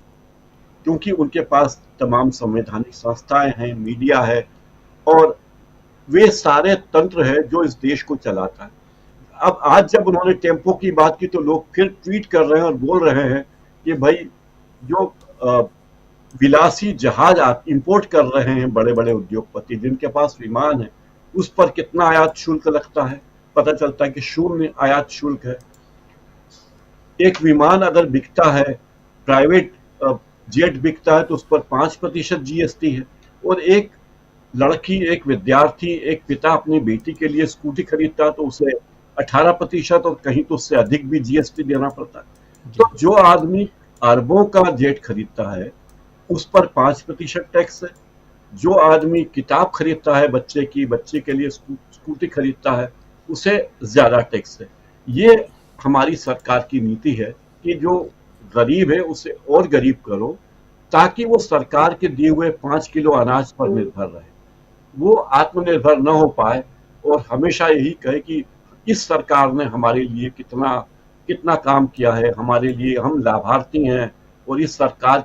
क्योंकि उनके पास तमाम संवैधानिक संस्थाएं हैं, मीडिया है, और वे सारे तंत्र है जो इस देश को चलाता है। अब आज जब उन्होंने टेम्पो की बात की तो लोग फिर ट्वीट कर रहे हैं और बोल रहे हैं कि भाई जो विलासी जहाज आप इंपोर्ट कर रहे हैं बड़े बड़े उद्योगपति, जिनके पास विमान है, उस पर कितना आयात शुल्क लगता है? पता चलता है कि 0 आयात शुल्क है। एक विमान अगर बिकता है, प्राइवेट जेट बिकता है, तो उस पर 5% जीएसटी है। और एक लड़की, एक विद्यार्थी, एक पिता अपनी बेटी के लिए स्कूटी खरीदता है तो उसे 18% और कहीं तो उससे अधिक भी जीएसटी देना पड़ता है। तो जो आदमी अरबों का जेट खरीदता है उस पर 5% टैक्स है। जो आदमी किताब खरीदता है बच्चे के लिए स्कूटी खरीदता है, उसे ज्यादा टैक्स है। ये हमारी सरकार की नीति है कि जो गरीब है उसे और गरीब करो, ताकि वो सरकार के दिए हुए 5 किलो अनाज पर निर्भर रहे, वो आत्मनिर्भर न हो पाए, और हमेशा यही कहे कि इस सरकार ने हमारे लिए कितना काम किया है, हमारे लिए हम लाभार्थी हैं और इस सरकार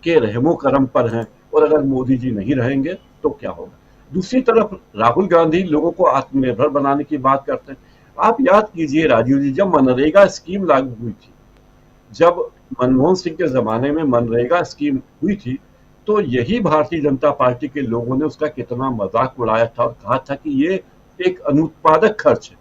के रहमो करम पर हैं, और अगर मोदी जी नहीं रहेंगे तो क्या होगा। दूसरी तरफ राहुल गांधी लोगों को आत्मनिर्भर बनाने की बात करते हैं। आप याद कीजिए राजीव जी, जब मनरेगा स्कीम लागू हुई थी, जब मनमोहन सिंह के जमाने में मनरेगा स्कीम हुई थी, तो यही भारतीय जनता पार्टी के लोगों ने उसका कितना मजाक उड़ाया था और कहा था कि ये एक अनुत्पादक खर्च है।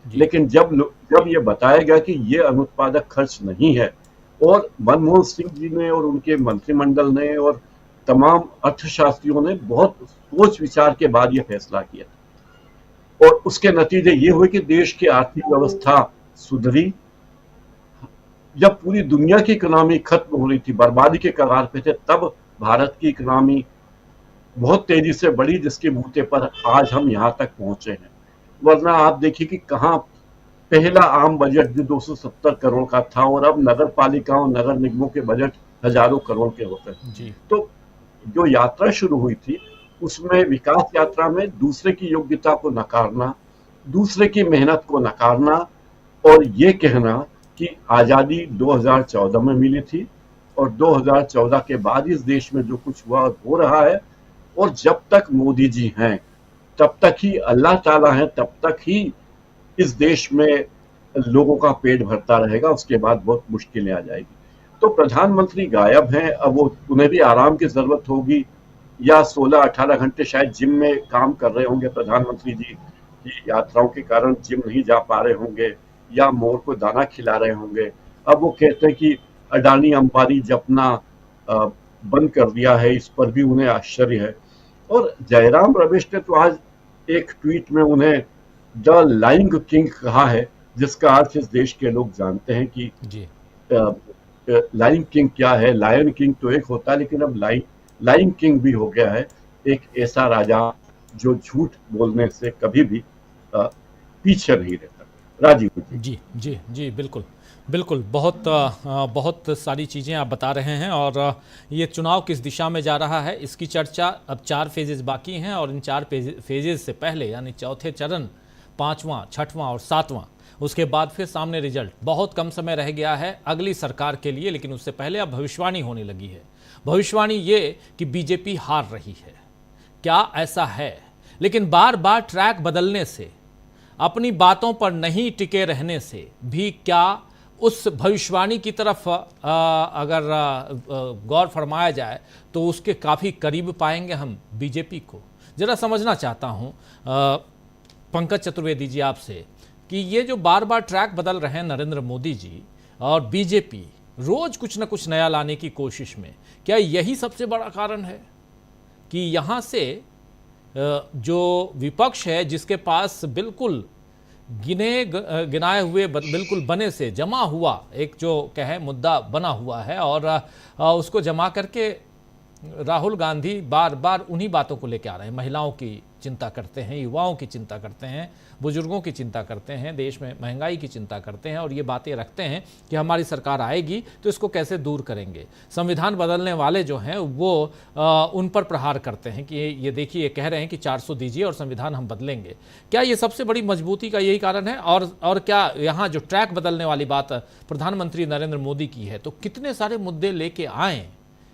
लेकिन जब ये बताया गया कि ये अनुत्पादक खर्च नहीं है, और मनमोहन सिंह जी ने और उनके मंत्रिमंडल ने और तमाम अर्थशास्त्रियों ने बहुत सोच विचार के बाद ये फैसला किया, और उसके नतीजे ये हुए कि देश की आर्थिक व्यवस्था सुधरी। जब पूरी दुनिया की इकोनॉमी खत्म हो रही थी, बर्बादी के कगार पे थे, तब भारत की इकोनॉमी बहुत तेजी से बढ़ी, जिसके बूते पर आज हम यहाँ तक पहुंचे हैं। वरना आप देखिए कि कहाँ पहला आम बजट भी 270 करोड़ का था और अब नगर पालिकाओं नगर निगमों के बजट हजारों करोड़ के होते हैं। तो जो यात्रा शुरू हुई थी उसमें विकास यात्रा में दूसरे की योग्यता को नकारना, दूसरे की मेहनत को नकारना और ये कहना कि आजादी 2014 में मिली थी और 2014 के बाद इस देश में जो कुछ हुआ हो रहा है और जब तक मोदी जी हैं तब तक ही अल्लाह ताला है, तब तक ही इस देश में लोगों का पेट भरता रहेगा, उसके बाद बहुत मुश्किलें आ जाएगी। तो प्रधानमंत्री गायब हैं, अब वो उन्हें भी आराम की जरूरत होगी या 16-18 घंटे शायद जिम में काम कर रहे होंगे प्रधानमंत्री जी की यात्राओं के कारण जिम नहीं जा पा रहे होंगे या मोर को दाना खिला रहे होंगे। अब वो कहते हैं कि अडानी अंबानी जपना बंद कर दिया है, इस पर भी उन्हें आश्चर्य है। और जयराम रमेश ने तो आज एक ट्वीट में उन्हें द लाइंग किंग कहा है, जिसका अर्थ इस देश के लोग जानते हैं कि लाइन किंग क्या है। लायन किंग तो एक होता है, लेकिन अब लाइन किंग भी हो गया है, एक ऐसा राजा जो झूठ बोलने से कभी भी पीछे नहीं रहता। राजीव जी जी जी बिल्कुल बिल्कुल, बहुत सारी चीज़ें आप बता रहे हैं और ये चुनाव किस दिशा में जा रहा है इसकी चर्चा अब 4 फेजेस बाकी हैं और इन 4 फेजेस से पहले यानी चौथे चरण, 5वां, 6वां और 7वां, उसके बाद फिर सामने रिजल्ट। बहुत कम समय रह गया है अगली सरकार के लिए, लेकिन उससे पहले अब भविष्यवाणी होने लगी है। भविष्यवाणी ये कि बीजेपी हार रही है। क्या ऐसा है? लेकिन बार बार ट्रैक बदलने से, अपनी बातों पर नहीं टिके रहने से भी क्या उस भविष्यवाणी की तरफ अगर गौर फरमाया जाए तो उसके काफ़ी करीब पाएंगे हम बीजेपी को? ज़रा समझना चाहता हूँ पंकज चतुर्वेदी जी आपसे कि ये जो बार बार ट्रैक बदल रहे हैं नरेंद्र मोदी जी और बीजेपी रोज कुछ ना कुछ नया लाने की कोशिश में, क्या यही सबसे बड़ा कारण है कि यहाँ से जो विपक्ष है जिसके पास बिल्कुल गिनाए हुए बिल्कुल बने से जमा हुआ एक जो कहे मुद्दा बना हुआ है और उसको जमा करके राहुल गांधी बार बार उन्हीं बातों को लेकर आ रहे हैं? महिलाओं की चिंता करते हैं, युवाओं की चिंता करते हैं, बुजुर्गों की चिंता करते हैं, देश में महंगाई की चिंता करते हैं और ये बातें रखते हैं कि हमारी सरकार आएगी तो इसको कैसे दूर करेंगे। संविधान बदलने वाले जो हैं वो उन पर प्रहार करते हैं कि ये देखिए, ये कह रहे हैं कि 400 दीजिए और संविधान हम बदलेंगे। क्या ये सबसे बड़ी मजबूती का यही कारण है? और क्या यहाँ जो ट्रैक बदलने वाली बात प्रधानमंत्री नरेंद्र मोदी की है तो कितने सारे मुद्दे लेके आए,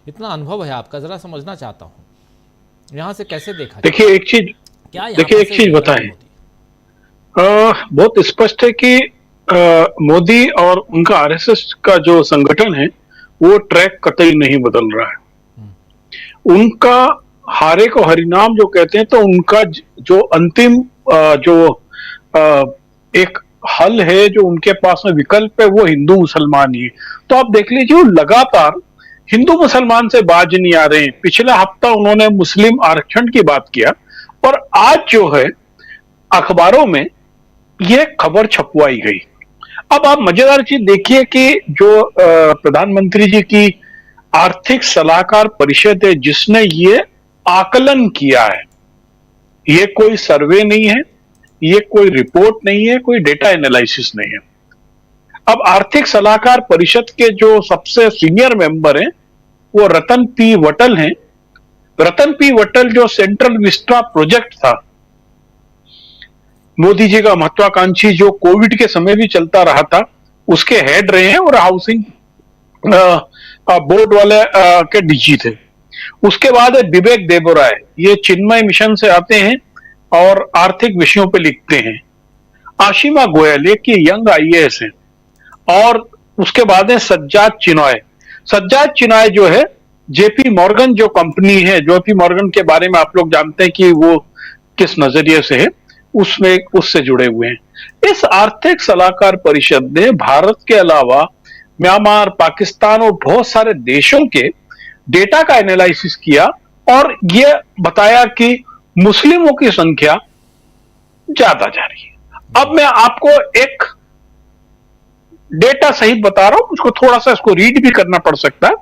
इतना अनुभव है आपका, जरा समझना चाहता हूँ यहाँ से कैसे देखा? देखिए एक चीज बताएं, बहुत स्पष्ट है कि मोदी और उनका आरएसएस का जो संगठन है वो ट्रैक कतई नहीं बदल रहा है। उनका हारे को हरिनाम जो कहते हैं, तो उनका जो अंतिम जो एक हल है, जो उनके पास में विकल्प है, वो हिंदू मुसलमान ही है। तो आप देख लीजिए, वो लगातार हिंदू मुसलमान से बाज नहीं आ रहे हैं। पिछला हफ्ता उन्होंने मुस्लिम आरक्षण की बात किया और आज जो है अखबारों में यह खबर छपवाई गई। अब आप मजेदार चीज देखिए कि जो प्रधानमंत्री जी की आर्थिक सलाहकार परिषद है जिसने ये आकलन किया है, ये कोई सर्वे नहीं है, ये कोई रिपोर्ट नहीं है, कोई डेटा एनालिसिस नहीं है। अब आर्थिक सलाहकार परिषद के जो सबसे सीनियर मेंबर हैं वो रतन पी वटल हैं। रतन पी वटल जो सेंट्रल विस्टा प्रोजेक्ट था, मोदी जी का महत्वाकांक्षी, जो कोविड के समय भी चलता रहा था, उसके हेड रहे हैं और हाउसिंग बोर्ड वाले के डीजी थे। उसके बाद है विवेक देबोराय, ये चिन्मय मिशन से आते हैं और आर्थिक विषयों पे लिखते हैं। आशिमा गोयल, ये की यंग आईएएस है। और उसके बाद है सज्जाद चिनॉय। सज्जाद चिनॉय जो है जेपी मॉर्गन जो कंपनी है, जेपी मॉर्गन के बारे में आप लोग जानते हैं कि वो किस नजरिए से है, उसमें उससे जुड़े हुए हैं। इस आर्थिक सलाहकार परिषद ने भारत के अलावा म्यांमार, पाकिस्तान और बहुत सारे देशों के डेटा का एनालिसिस किया और ये बताया कि मुस्लिमों की संख्या ज्यादा जा रही है। अब मैं आपको एक डेटा सहित बता रहा हूं, उसको थोड़ा सा इसको रीड भी करना पड़ सकता है।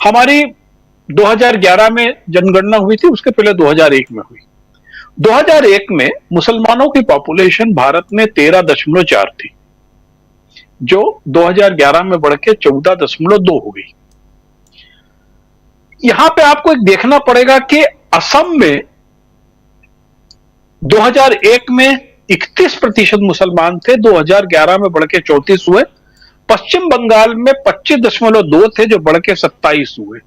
हमारी 2011 में जनगणना हुई थी, उसके पहले 2001 में हुई। 2001 में मुसलमानों की पॉपुलेशन भारत में 13.4 थी, जो 2011 में बढ़ के 14.2 हो गई। यहां पे आपको एक देखना पड़ेगा कि असम में 2001 में 31% मुसलमान थे, 2011 में बढ़ के 34 हुए। पश्चिम बंगाल में 25.2 थे, जो बढ़ के 27 हुए।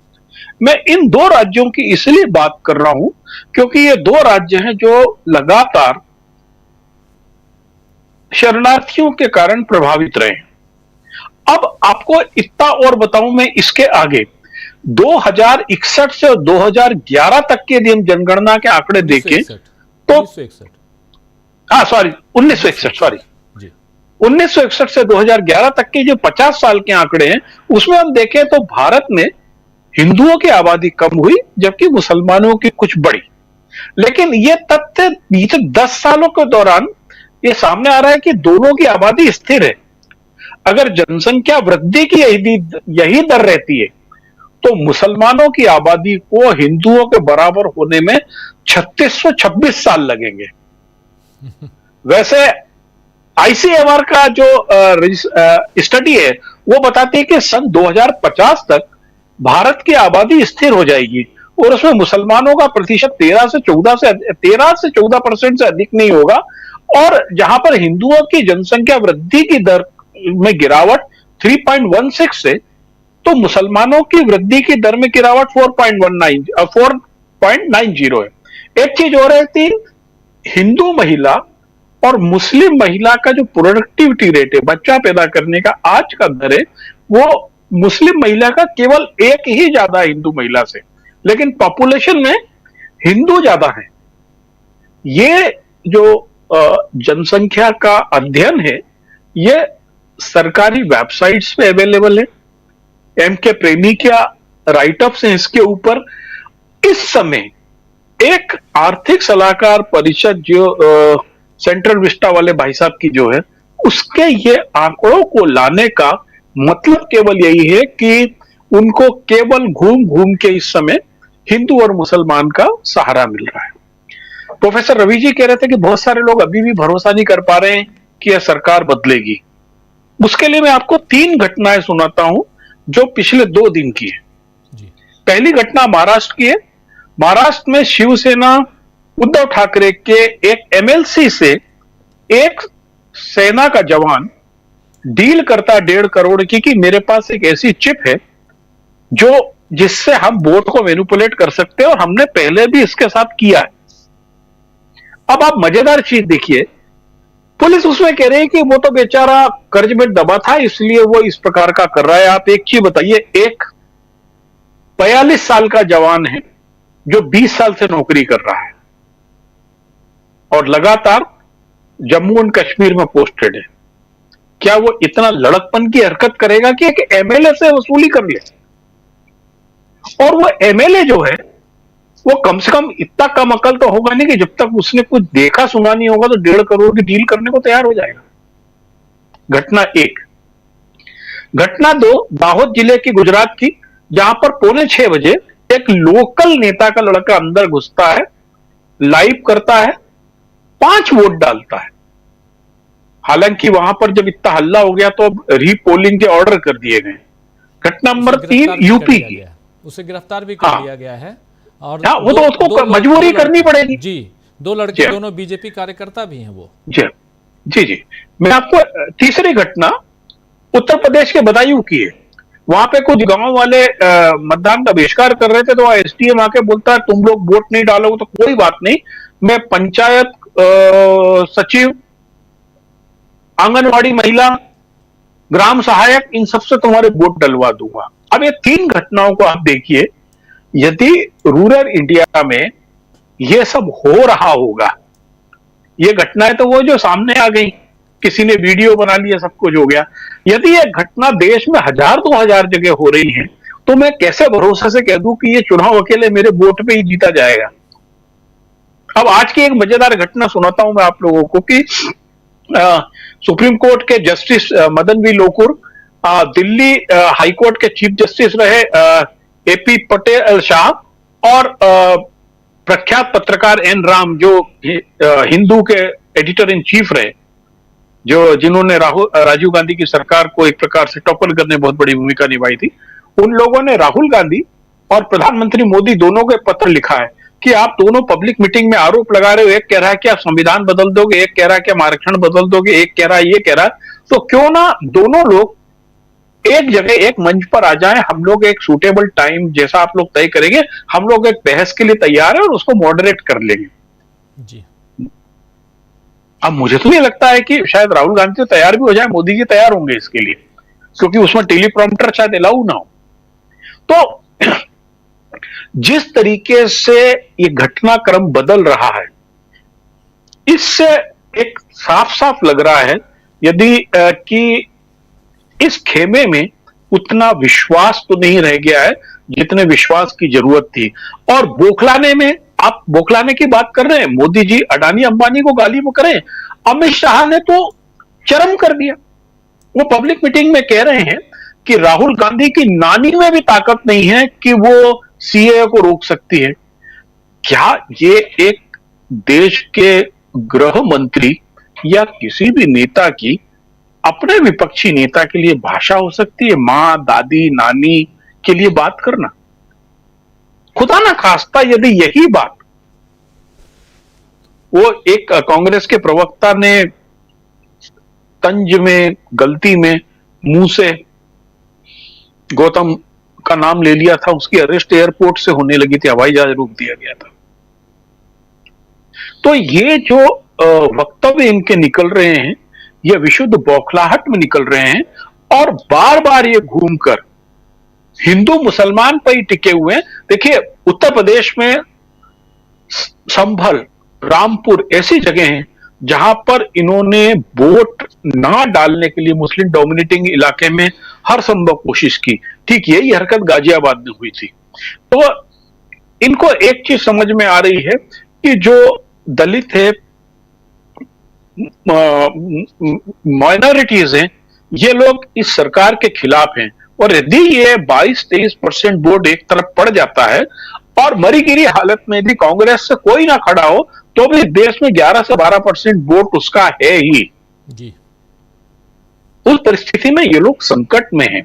मैं इन दो राज्यों की इसलिए बात कर रहा हूं क्योंकि ये दो राज्य हैं जो लगातार शरणार्थियों के कारण प्रभावित रहे हैं। अब आपको इतना और बताऊं मैं इसके आगे, 2061 से 2011 तक के यदि हम जनगणना के आंकड़े देखें तो 1961 से 2011 तक के जो 50 साल के आंकड़े हैं, उसमें हम देखें तो भारत में हिंदुओं की आबादी कम हुई जबकि मुसलमानों की कुछ बढ़ी। लेकिन यह तथ्य बीते 10 सालों के दौरान यह सामने आ रहा है कि दोनों की आबादी स्थिर है। अगर जनसंख्या वृद्धि की यही दर रहती है तो मुसलमानों की आबादी को हिंदुओं के बराबर होने में 3626 साल लगेंगे। वैसे आईसीएमआर का जो स्टडी है वो बताती है कि सन 2050 तक भारत की आबादी स्थिर हो जाएगी और उसमें मुसलमानों का प्रतिशत 13 से 14% से अधिक नहीं होगा, और जहां पर हिंदुओं की जनसंख्या वृद्धि की दर में गिरावट 3.16 से, तो मुसलमानों की वृद्धि की दर में गिरावट 4.90 है। एक चीज और है कि हिंदू महिला और मुस्लिम महिला का जो प्रोडक्टिविटी रेट है, बच्चा पैदा करने का आज का दर है, वो मुस्लिम महिला का केवल एक ही ज्यादा है हिंदू महिला से, लेकिन पॉपुलेशन में हिंदू ज्यादा है। ये जो जनसंख्या का अध्ययन है ये सरकारी वेबसाइट्स पे अवेलेबल है। एमके प्रेमी का राइटअप्स हैं इसके ऊपर। इस समय एक आर्थिक सलाहकार परिषद जो सेंट्रल विस्टा वाले भाई साहब की जो है, उसके ये आंकड़ों को लाने का मतलब केवल यही है कि उनको केवल घूम घूम के इस समय हिंदू और मुसलमान का सहारा मिल रहा है। प्रोफेसर रवि जी कह रहे थे कि बहुत सारे लोग अभी भी भरोसा नहीं कर पा रहे हैं कि यह सरकार बदलेगी। उसके लिए मैं आपको 3 घटनाएं सुनाता हूं जो पिछले 2 दिन की है। पहली घटना महाराष्ट्र की है। महाराष्ट्र में शिवसेना उद्धव ठाकरे के एक एमएलसी से एक सेना का जवान डील करता 1.5 करोड़ की कि मेरे पास एक ऐसी चिप है जिससे हम वोट को मैनिपुलेट कर सकते हैं और हमने पहले भी इसके साथ किया है। अब आप मजेदार चीज देखिए, पुलिस उसमें कह रही है कि वो तो बेचारा कर्ज में दबा था इसलिए वो इस प्रकार का कर रहा है। आप एक चीज बताइए, एक 42 साल का जवान है जो 20 साल से नौकरी कर रहा है और लगातार जम्मू एंड कश्मीर में पोस्टेड है, क्या वो इतना लड़कपन की हरकत करेगा कि एक एमएलए से वसूली कर ले? और वो एमएलए जो है वो कम से कम इतना कम अकल तो होगा नहीं कि जब तक उसने कुछ देखा सुना नहीं होगा तो 1.5 करोड़ की डील करने को तैयार हो जाएगा। घटना 1। घटना 2 दाहोद जिले की गुजरात की, जहां पर 5:45 बजे एक लोकल नेता का लड़का अंदर घुसता है, लाइव करता है, 5 वोट डालता है। हालांकि वहां पर जब इतना हल्ला हो गया तो अब रीपोलिंग के ऑर्डर कर दिए गए। घटना नंबर 3 यूपी की, उसे गिरफ्तार भी कर लिया गया है और वो तो उसको मजबूरी करनी पड़ेगी जी। 2 लड़के दोनों बीजेपी कार्यकर्ता भी हैं वो। जी। मैं आपको तीसरी घटना उत्तर प्रदेश के बदायूं की है। वहां पे कुछ गांव वाले मतदान का बहिष्कार कर रहे थे तो एसडीएम आके बोलता है तुम लोग वोट नहीं डालोगे तो कोई बात नहीं, मैं पंचायत सचिव, आंगनवाड़ी महिला, ग्राम सहायक, इन सबसे तुम्हारे वोट डलवा दूंगा। अब ये 3 घटनाओं को आप देखिए, यदि रूरल इंडिया में ये सब हो रहा होगा, ये घटनाएं तो वो जो सामने आ गई, किसी ने वीडियो बना लिया, सब कुछ हो गया। यदि ये घटना देश में 1000-2000 जगह हो रही है तो मैं कैसे भरोसे से कह दूं कि ये चुनाव अकेले मेरे वोट पे ही जीता जाएगा। अब आज की एक मजेदार घटना सुनाता हूं मैं आप लोगों को कि सुप्रीम कोर्ट के justice Madan B Lokur, Delhi high court के चीफ जस्टिस रहे एपी पटेल शाह और प्रख्यात पत्रकार एन राम, जो हिंदू के एडिटर इन चीफ रहे, जिन्होंने राजीव गांधी की सरकार को एक प्रकार से टॉपल करने में बहुत बड़ी भूमिका निभाई थी, उन लोगों ने राहुल गांधी और प्रधानमंत्री मोदी दोनों को पत्र लिखा है कि आप दोनों पब्लिक मीटिंग में आरोप लगा रहे हो, एक कह रहा है कि आप संविधान बदल दोगे, एक कह रहा है कि हम आरक्षण बदल दोगे, एक कह रहा है ये कह रहा है, तो क्यों ना दोनों लोग एक जगह एक मंच पर आ जाएं, हम लोग एक सूटेबल टाइम जैसा आप लोग तय करेंगे, हम लोग एक बहस के लिए तैयार है और उसको मॉडरेट कर लेंगे जी। अब मुझे तो ये लगता है कि शायद राहुल गांधी तो तैयार भी हो जाए, मोदी जी तैयार होंगे इसके लिए, क्योंकि उसमें टेलीप्रॉम्प्टर शायद अलाउ ना हो। तो जिस तरीके से ये घटनाक्रम बदल रहा है, इससे एक साफ साफ लग रहा है यदि कि इस खेमे में उतना विश्वास तो नहीं रह गया है जितने विश्वास की जरूरत थी। और बौखलाने में, आप बौखलाने की बात कर रहे हैं, मोदी जी अडानी अंबानी को गाली में करें, अमित शाह ने तो चरम कर दिया। वो पब्लिक मीटिंग में कह रहे हैं कि राहुल गांधी की नानी में भी ताकत नहीं है कि वो सीएए को रोक सकती है। क्या ये एक देश के गृह मंत्री या किसी भी नेता की अपने विपक्षी नेता के लिए भाषा हो सकती है? मां, दादी, नानी के लिए बात करना, खुदा ना खास्ता यदि यही बात वो एक कांग्रेस के प्रवक्ता ने तंज में, गलती में मुंह से गौतम का नाम ले लिया था, उसकी अरेस्ट एयरपोर्ट से होने लगी थी, हवाई जहाज रोक दिया गया था। तो ये जो वक्तव्य इनके निकल रहे हैं, ये विशुद्ध बौखलाहट में निकल रहे हैं और बार बार ये घूमकर हिंदू मुसलमान पर ही टिके हुए हैं। देखिए, उत्तर प्रदेश में संभल, रामपुर ऐसी जगह हैं जहां पर इन्होंने वोट ना डालने के लिए मुस्लिम डोमिनेटिंग इलाके में हर संभव कोशिश की। ठीक यही हरकत गाजियाबाद में हुई थी। तो इनको एक चीज समझ में आ रही है कि जो दलित है, माइनॉरिटीज हैं, ये लोग इस सरकार के खिलाफ हैं और यदि ये 22-23% वोट एक तरफ पड़ जाता है और मरी गिरी हालत में यदि कांग्रेस से कोई ना खड़ा हो तो भी देश में 11 से 12% वोट उसका है ही जी। उस परिस्थिति में ये लोग संकट में हैं।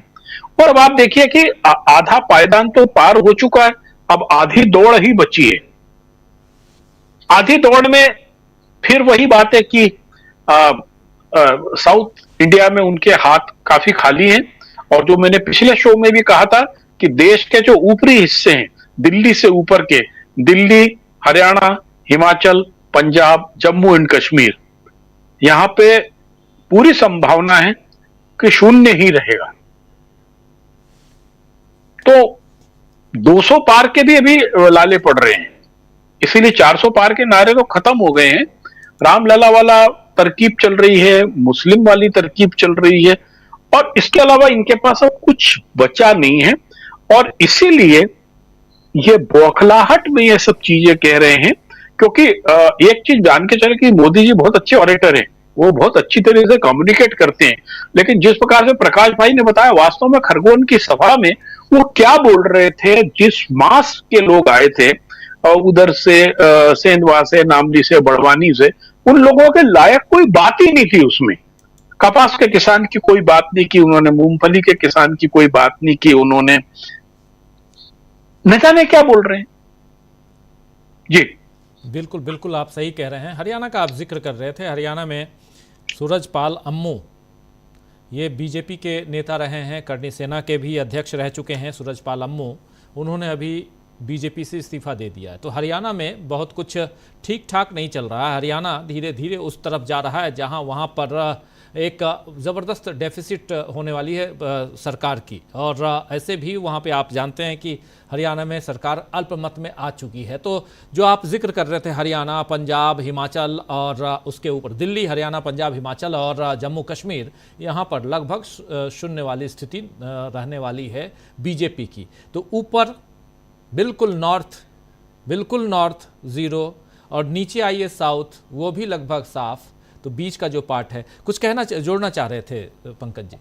और अब आप देखिए कि आधा पायदान तो पार हो चुका है, अब आधी दौड़ ही बची है। आधी दौड़ में फिर वही बात है कि साउथ इंडिया में उनके हाथ काफी खाली हैं और जो मैंने पिछले शो में भी कहा था कि देश के जो ऊपरी हिस्से हैं, दिल्ली से ऊपर के, दिल्ली, हरियाणा, हिमाचल, पंजाब, जम्मू एंड कश्मीर, यहां पे पूरी संभावना है कि शून्य ही रहेगा। तो 200 पार के भी अभी लाले पड़ रहे हैं, इसीलिए 400 पार के नारे तो खत्म हो गए हैं। रामलला वाला तरकीब चल रही है, मुस्लिम वाली तरकीब चल रही है और इसके अलावा इनके पास अब कुछ बचा नहीं है। और इसीलिए ये बौखलाहट में ये सब चीजें कह रहे हैं, क्योंकि एक चीज जान के चले कि मोदी जी बहुत अच्छे ऑरेटर हैं, वो बहुत अच्छी तरह से कम्युनिकेट करते हैं, लेकिन जिस प्रकार से प्रकाश भाई ने बताया, वास्तव में खरगोन की सभा में वो क्या बोल रहे थे, जिस मास के लोग आए थे उधर से सेंधवा से, नामली से, बड़वानी से, उन लोगों के लायक कोई बात ही नहीं थी उसमें। कपास के किसान की कोई बात नहीं की उन्होंने, मूंगफली के किसान की कोई बात नहीं की उन्होंने, न जाने क्या बोल रहे हैं जी। बिल्कुल बिल्कुल आप सही कह रहे हैं। हरियाणा का आप जिक्र कर रहे थे, हरियाणा में सूरजपाल अम्मू ये बीजेपी के नेता रहे हैं, करनी सेना के भी अध्यक्ष रह चुके हैं सूरजपाल अम्मू, उन्होंने अभी बीजेपी से इस्तीफा दे दिया है। तो हरियाणा में बहुत कुछ ठीक ठाक नहीं चल रहा है। हरियाणा धीरे धीरे उस तरफ जा रहा है जहां वहां पर एक ज़बरदस्त डेफिसिट होने वाली है सरकार की, और ऐसे भी वहां पे आप जानते हैं कि हरियाणा में सरकार अल्पमत में आ चुकी है। तो जो आप जिक्र कर रहे थे, हरियाणा, पंजाब, हिमाचल और उसके ऊपर दिल्ली, हरियाणा, पंजाब, हिमाचल और जम्मू कश्मीर, यहाँ पर लगभग शून्य वाली स्थिति रहने वाली है बीजेपी की। तो ऊपर बिल्कुल नॉर्थ ज़ीरो और नीचे आइए साउथ, वो भी लगभग साफ। तो बीच का जो पार्ट है, कुछ जोड़ना चाह रहे थे पंकज जी?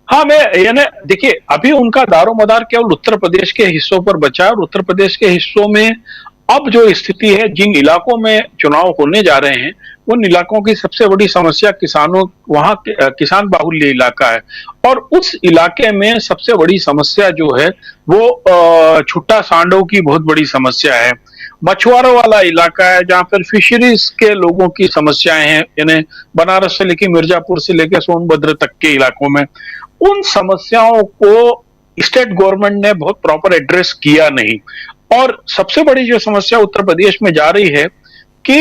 हाँ, मैं यानी देखिए, अभी उनका दारोमदार केवल उत्तर प्रदेश के हिस्सों पर बचा और उत्तर प्रदेश के हिस्सों में अब जो स्थिति है, जिन इलाकों में चुनाव होने जा रहे हैं उन इलाकों की सबसे बड़ी समस्या किसानों, वहां किसान बाहुल्य इलाका है, और उस इलाके में सबसे बड़ी समस्या जो है वो छुट्टा सांडों की बहुत बड़ी समस्या है। मछुआरों वाला इलाका है जहां पर फिशरीज के लोगों की समस्याएं हैं, यानी बनारस से लेकर मिर्जापुर से लेकर सोनभद्र तक के इलाकों में। उन समस्याओं को स्टेट गवर्नमेंट ने बहुत प्रॉपर एड्रेस किया नहीं। और सबसे बड़ी जो समस्या उत्तर प्रदेश में जा रही है कि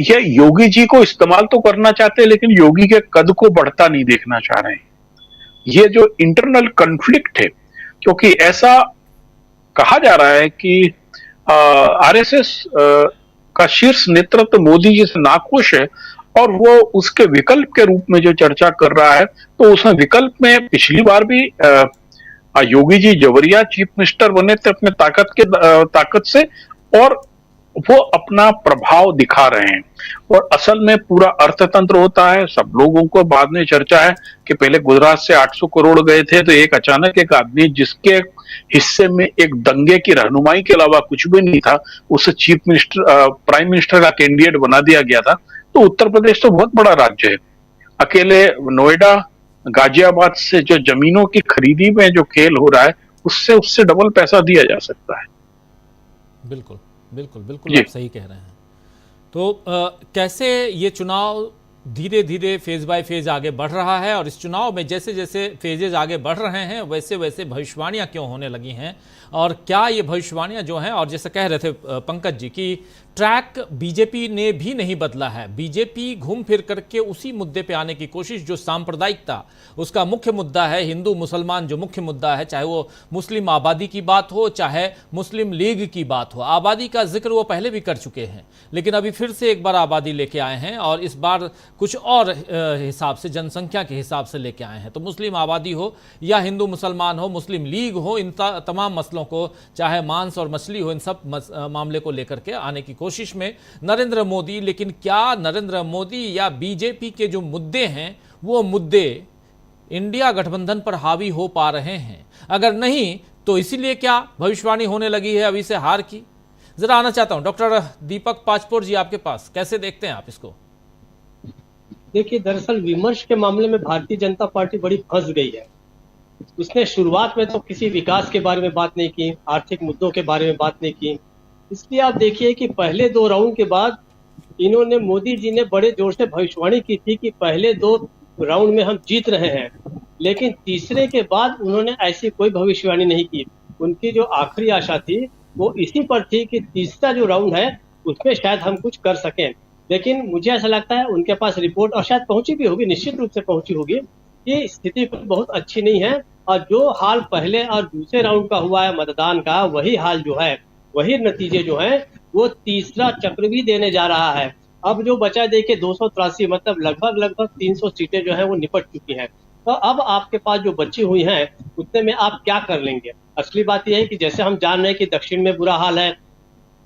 ये योगी जी को इस्तेमाल तो करना चाहते हैं लेकिन योगी के कद को बढ़ता नहीं देखना चाह रहे हैं। ये जो इंटरनल कॉन्फ्लिक्ट है, क्योंकि ऐसा कहा जा रहा है कि आरएसएस का शीर्ष नेतृत्व मोदी जी से नाखुश है और वो उसके विकल्प के रूप में जो चर्चा कर रहा है, तो उसमें विकल्प में पिछली बार भी योगी जी जवरिया चीफ मिनिस्टर बने थे अपने ताकत से, और वो अपना प्रभाव दिखा रहे हैं। और असल में पूरा अर्थतंत्र होता है, सब लोगों को बाद में चर्चा है कि पहले गुजरात से 800 करोड़ गए थे, तो एक अचानक एक आदमी जिसके हिस्से में एक दंगे की रहनुमाई के अलावा कुछ भी नहीं था, उसे चीफ मिनिस्टर प्राइम मिनिस्टर का कैंडिडेट बना दिया गया था। तो उत्तर प्रदेश तो बहुत बड़ा राज्य है, अकेले नोएडा गाजियाबाद से जो जमीनों की खरीदी में जो खेल हो रहा है उससे डबल पैसा दिया जा सकता है। बिल्कुल बिल्कुल बिल्कुल, आप सही कह रहे हैं। तो कैसे ये चुनाव धीरे धीरे फेज बाय फेज आगे बढ़ रहा है, और इस चुनाव में जैसे जैसे फेजेज आगे बढ़ रहे हैं वैसे वैसे भविष्यवाणियां क्यों होने लगी हैं, और क्या ये भविष्यवाणियां जो हैं, और जैसे कह रहे थे पंकज जी कि ट्रैक बीजेपी ने भी नहीं बदला है, बीजेपी घूम फिर करके उसी मुद्दे पे आने की कोशिश जो सांप्रदायिकता उसका मुख्य मुद्दा है, हिंदू मुसलमान जो मुख्य मुद्दा है, चाहे वो मुस्लिम आबादी की बात हो चाहे मुस्लिम लीग की बात हो। आबादी का जिक्र वो पहले भी कर चुके हैं लेकिन अभी फिर से एक बार आबादी लेके आए हैं, और इस बार कुछ और हिसाब से, जनसंख्या के हिसाब से लेके आए हैं। तो मुस्लिम आबादी हो या हिंदू मुसलमान हो, मुस्लिम लीग हो, इन तमाम मसलों को, चाहे मांस और मछली हो, इन सब मामले को लेकर के आने की कोशिश में नरेंद्र मोदी। लेकिन क्या नरेंद्र मोदी या बीजेपी के जो मुद्दे हैं वो मुद्दे इंडिया गठबंधन पर हावी हो पा रहे हैं? अगर नहीं तो इसीलिए क्या भविष्यवाणी होने लगी है अभी से हार की? जरा आना चाहता हूं डॉक्टर दीपक पाचपोर जी, आपके पास कैसे देखते हैं आप इसको? देखिए, दरअसल विमर्श के मामले में भारतीय जनता पार्टी बड़ी फंस गई है। उसने शुरुआत में तो किसी विकास के बारे में बात नहीं की, आर्थिक मुद्दों के बारे में बात नहीं की। इसलिए आप देखिए कि पहले 2 राउंड के बाद इन्होंने, मोदी जी ने बड़े जोर से भविष्यवाणी की थी कि पहले 2 राउंड में हम जीत रहे हैं, लेकिन तीसरे के बाद उन्होंने ऐसी कोई भविष्यवाणी नहीं की। उनकी जो आखिरी आशा थी वो इसी पर थी कि तीसरा जो राउंड है उसमें शायद हम कुछ कर सकें। लेकिन मुझे ऐसा लगता है उनके पास रिपोर्ट, और शायद पहुंची भी होगी, निश्चित रूप से पहुंची होगी, कि स्थिति बहुत अच्छी नहीं है, और जो हाल पहले और दूसरे राउंड का हुआ है मतदान का, वही हाल जो है, वही नतीजे जो है वो तीसरा चक्र भी देने जा रहा है। अब जो बचा देखिए 283, मतलब लगभग 300 सीटें जो है वो निपट चुकी हैं। तो अब आपके पास जो बची हुई हैं उतने में आप क्या कर लेंगे? असली बात यह है कि जैसे हम जान रहे हैं कि दक्षिण में बुरा हाल है,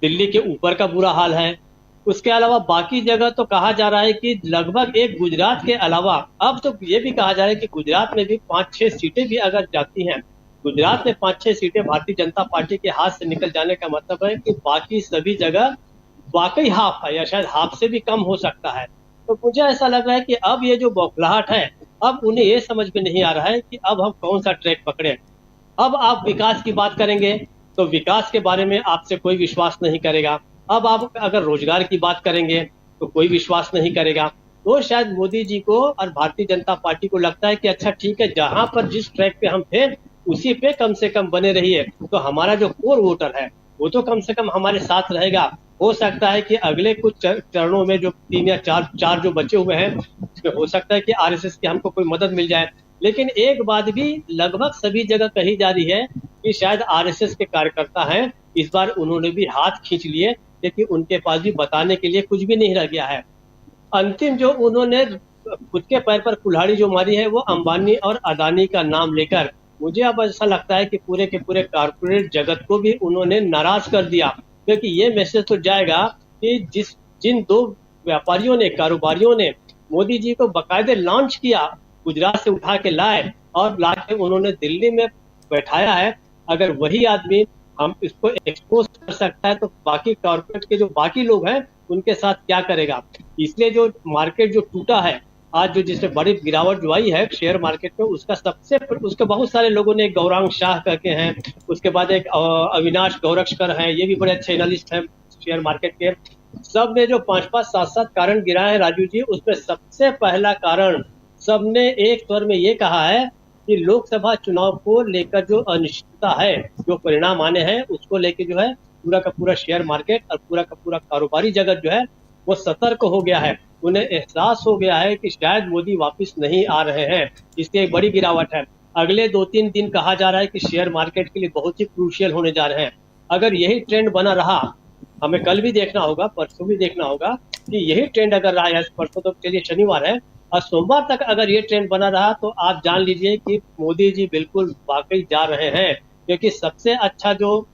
दिल्ली के ऊपर का बुरा हाल है, उसके अलावा बाकी जगह तो कहा जा रहा है कि लगभग एक गुजरात के अलावा अब तो ये भी कहा जा रहा है कि गुजरात में भी 5-6 सीटें भी अगर जाती हैं, गुजरात में 5-6 सीटें भारतीय जनता पार्टी के हाथ से निकल जाने का मतलब है कि बाकी सभी जगह वाकई हाफ है या शायद हाफ से भी कम हो सकता है। तो मुझे ऐसा लग रहा है कि अब ये जो बौखलाहट है, अब उन्हें ये समझ में नहीं आ रहा है कि अब हम कौन सा ट्रैक पकड़े। अब आप विकास की बात करेंगे तो विकास के बारे में आपसे कोई विश्वास नहीं करेगा। अब आप अगर रोजगार की बात करेंगे तो कोई विश्वास नहीं करेगा। तो शायद मोदी जी को और भारतीय जनता पार्टी को लगता है कि अच्छा ठीक है, जहां पर जिस ट्रैक पे हम थे उसी पे कम से कम बने रहिए, तो हमारा जो कोर वोटर है वो तो कम से कम हमारे साथ रहेगा। हो सकता है कि अगले कुछ चरणों में जो 3 या 4 जो बचे हुए हैं उसमें हो सकता है कि आरएसएस की हमको कोई मदद मिल जाए। लेकिन एक बात भी लगभग सभी जगह कही जा रही है कि शायद आरएसएस के कार्यकर्ता हैं, इस बार उन्होंने भी हाथ खींच लिए, लेकिन उनके पास भी बताने के लिए कुछ भी नहीं रह गया है। अंतिम जो उन्होंने खुद के पैर पर कुल्हाड़ी जो मारी है वो अंबानी और अदानी का नाम लेकर, मुझे अब ऐसा लगता है कि पूरे के पूरे कारपोरेट जगत को भी उन्होंने नाराज कर दिया, क्योंकि ये मैसेज तो जाएगा कि जिन 2 व्यापारियों ने, कारोबारियों ने मोदी जी को बाकायदे लॉन्च किया, गुजरात से उठा के लाए और लाके उन्होंने दिल्ली में बैठाया है, अगर वही आदमी हम इसको एक्सपोज कर सकता है तो बाकी कॉर्पोरेट के जो बाकी लोग हैं उनके साथ क्या करेगा। इसलिए जो मार्केट जो टूटा है आज, जो जिससे बड़ी गिरावट जो आई है शेयर मार्केट में, उसके बहुत सारे लोगों ने, गौरांग शाह करके हैं, उसके बाद एक अविनाश गौरक्षकर हैं, ये भी बड़े अच्छे एनालिस्ट हैं शेयर मार्केट के। सब ने जो 5-5, 7-7 कारण गिराए हैं राजू जी, उसमें सबसे पहला कारण सबने एक स्वर में ये कहा है कि लोकसभा चुनाव को लेकर जो अनिश्चितता है, जो परिणाम आने हैं, उसको लेकर जो है पूरा का पूरा शेयर मार्केट और पूरा का पूरा कारोबारी जगत जो है वो सतर्क हो गया है। उन्हें एहसास हो गया है कि शायद मोदी वापस नहीं आ रहे हैं, इसलिए एक बड़ी गिरावट है। अगले 2-3 दिन कहा जा रहा है कि शेयर मार्केट के लिए बहुत ही क्रूशियल होने जा रहे हैं। अगर यही ट्रेंड बना रहा, हमें कल भी देखना होगा, परसों भी देखना होगा कि यही ट्रेंड अगर रहा है, परसों तो चलिए शनिवार है, और सोमवार तक अगर ये ट्रेंड बना रहा तो आप जान लीजिए कि मोदी जी बिल्कुल वाकई जा रहे हैं। क्योंकि सबसे अच्छा जो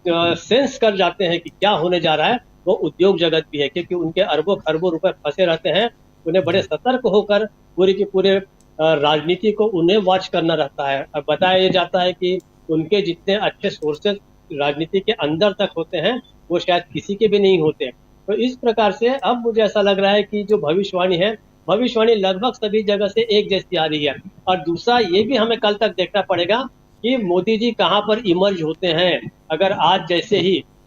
सेंस कर जाते हैं कि क्या होने जा रहा है वो उद्योग जगत भी है, क्योंकि उनके अरबों खरबों रुपए फंसे रहते हैं। उन्हें बड़े सतर्क होकर पूरे के पूरे राजनीति को उन्हें वॉच करना रहता है। और बताया जाता है कि उनके जितने अच्छे सोर्सेज राजनीति के अंदर तक होते हैं वो शायद किसी के भी नहीं होते। तो इस प्रकार से अब मुझे ऐसा लग रहा है कि जो भविष्यवाणी है, भविष्यवाणी लगभग सभी जगह से एक जैसी आ रही है। और दूसरा ये भी हमें कल तक देखना पड़ेगा कि मोदी जी कहाँ पर इमर्ज होते हैं। अगर आज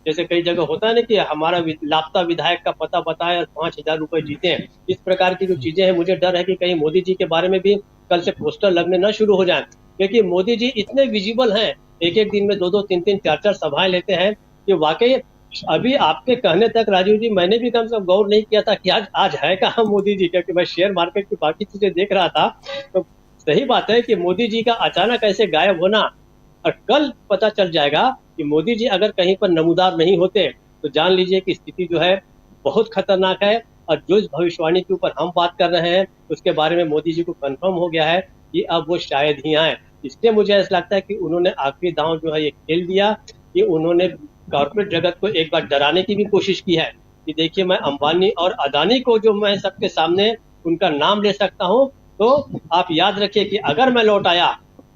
जैसे कई जगह होता है ना कि हमारा लापता विधायक का पता बताए और 5,000 रुपए जीते हैं, इस प्रकार की जो चीजें हैं, मुझे डर है कि कहीं मोदी जी के बारे में भी कल से पोस्टर लगने न शुरू हो जाए। क्योंकि मोदी जी इतने विजिबल हैं, एक दिन में 2-2, 3-3, 4-4 सभाएं लेते हैं कि वाकई अभी आपके कहने तक राजीव जी मैंने भी कम से कम गौर नहीं किया था कि आज है कहाँ मोदी जी। क्योंकि मैं शेयर मार्केट की बाकी चीजें देख रहा था, तो सही बात है कि मोदी जी का अचानक ऐसे गायब होना, और कल पता चल जाएगा कि मोदी जी अगर कहीं पर नमूदार नहीं होते तो जान लीजिए कि स्थिति जो है बहुत खतरनाक है। और जो इस भविष्यवाणी के ऊपर हम बात कर रहे हैं उसके बारे में मोदी जी को कंफर्म हो गया है कि अब वो शायद ही आए। इसलिए मुझे ऐसा लगता है कि उन्होंने आखिरी दांव जो है ये खेल दिया कि उन्होंने कॉर्पोरेट जगत को एक बार डराने की भी कोशिश की है कि देखिए मैं अंबानी और अदानी को जो मैं सबके सामने उनका नाम ले सकता हूं, तो आप याद रखिए कि अगर मैं लौट आया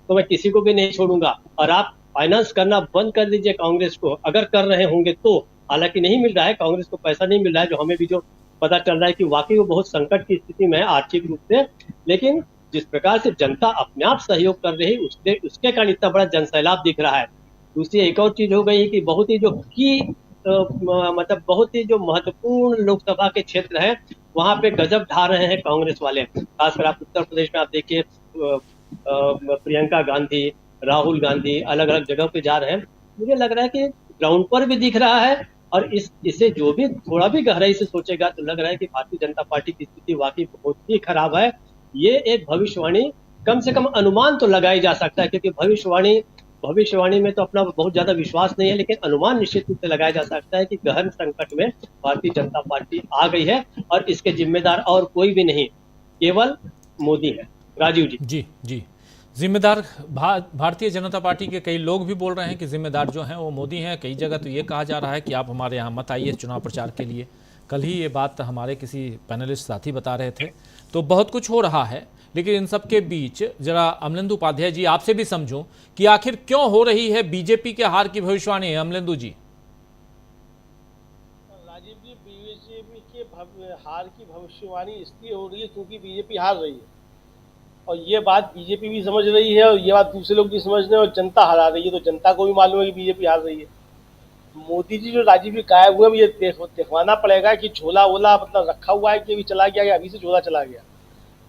तो मैं किसी को भी नहीं छोड़ूंगा। और आप फाइनेंस करना बंद कर दीजिए कांग्रेस को, अगर कर रहे होंगे तो। हालांकि नहीं मिल रहा है, कांग्रेस को पैसा नहीं मिल रहा है, जो हमें भी जो पता चल रहा है कि वाकई वो बहुत संकट की स्थिति में है आर्थिक रूप से। लेकिन जिस प्रकार से जनता अपने आप सहयोग कर रही है उसके कारण इतना बड़ा जनसैलाब दिख रहा है। दूसरी एक और चीज हो गई कि बहुत ही जो बहुत ही जो महत्वपूर्ण लोकसभा के क्षेत्र है वहां पे गजब ढा रहे हैं कांग्रेस वाले। खासकर आप उत्तर प्रदेश में आप देखिए, प्रियंका गांधी, राहुल गांधी अलग अलग जगह पे जा रहे हैं। मुझे लग रहा है कि ग्राउंड पर भी दिख रहा है, और इसे जो भी थोड़ा भी गहराई से सोचेगा तो लग रहा है कि भारतीय जनता पार्टी की स्थिति वाकई बहुत ही खराब है। ये एक भविष्यवाणी, कम से कम अनुमान तो लगाई जा सकता है, क्योंकि भविष्यवाणी में तो अपना बहुत ज्यादा विश्वास नहीं है, लेकिन अनुमान निश्चित रूप से लगाया जा सकता है कि गहन संकट में भारतीय जनता पार्टी आ गई है और इसके जिम्मेदार और कोई भी नहीं, केवल मोदी है। राजीव जी। जी जिम्मेदार भारतीय जनता पार्टी के कई लोग भी बोल रहे हैं कि जिम्मेदार जो हैं वो मोदी हैं। कई जगह तो ये कहा जा रहा है कि आप हमारे यहाँ मत आइए चुनाव प्रचार के लिए। कल ही ये बात हमारे किसी पैनलिस्ट साथी बता रहे थे। तो बहुत कुछ हो रहा है, लेकिन इन सब के बीच जरा अमलेंदु उपाध्याय जी आपसे भी समझूं कि आखिर क्यों हो रही है बीजेपी के हार की भविष्यवाणी। अमलेंदु जी। राजीव जी, बीजेपी के हार की भविष्यवाणी इसलिए हो रही है क्योंकि बीजेपी हार रही है, और ये बात बीजेपी भी समझ रही है और ये बात दूसरे लोग भी समझ रहे हैं, और जनता हरा रही है। तो जनता को भी मालूम है कि बीजेपी हार रही है। मोदी जी जो राजीव जी गायब हुए, ये देखवाना पड़ेगा कि झोला वोला मतलब रखा हुआ है कि अभी चला गया या अभी से झोला चला गया,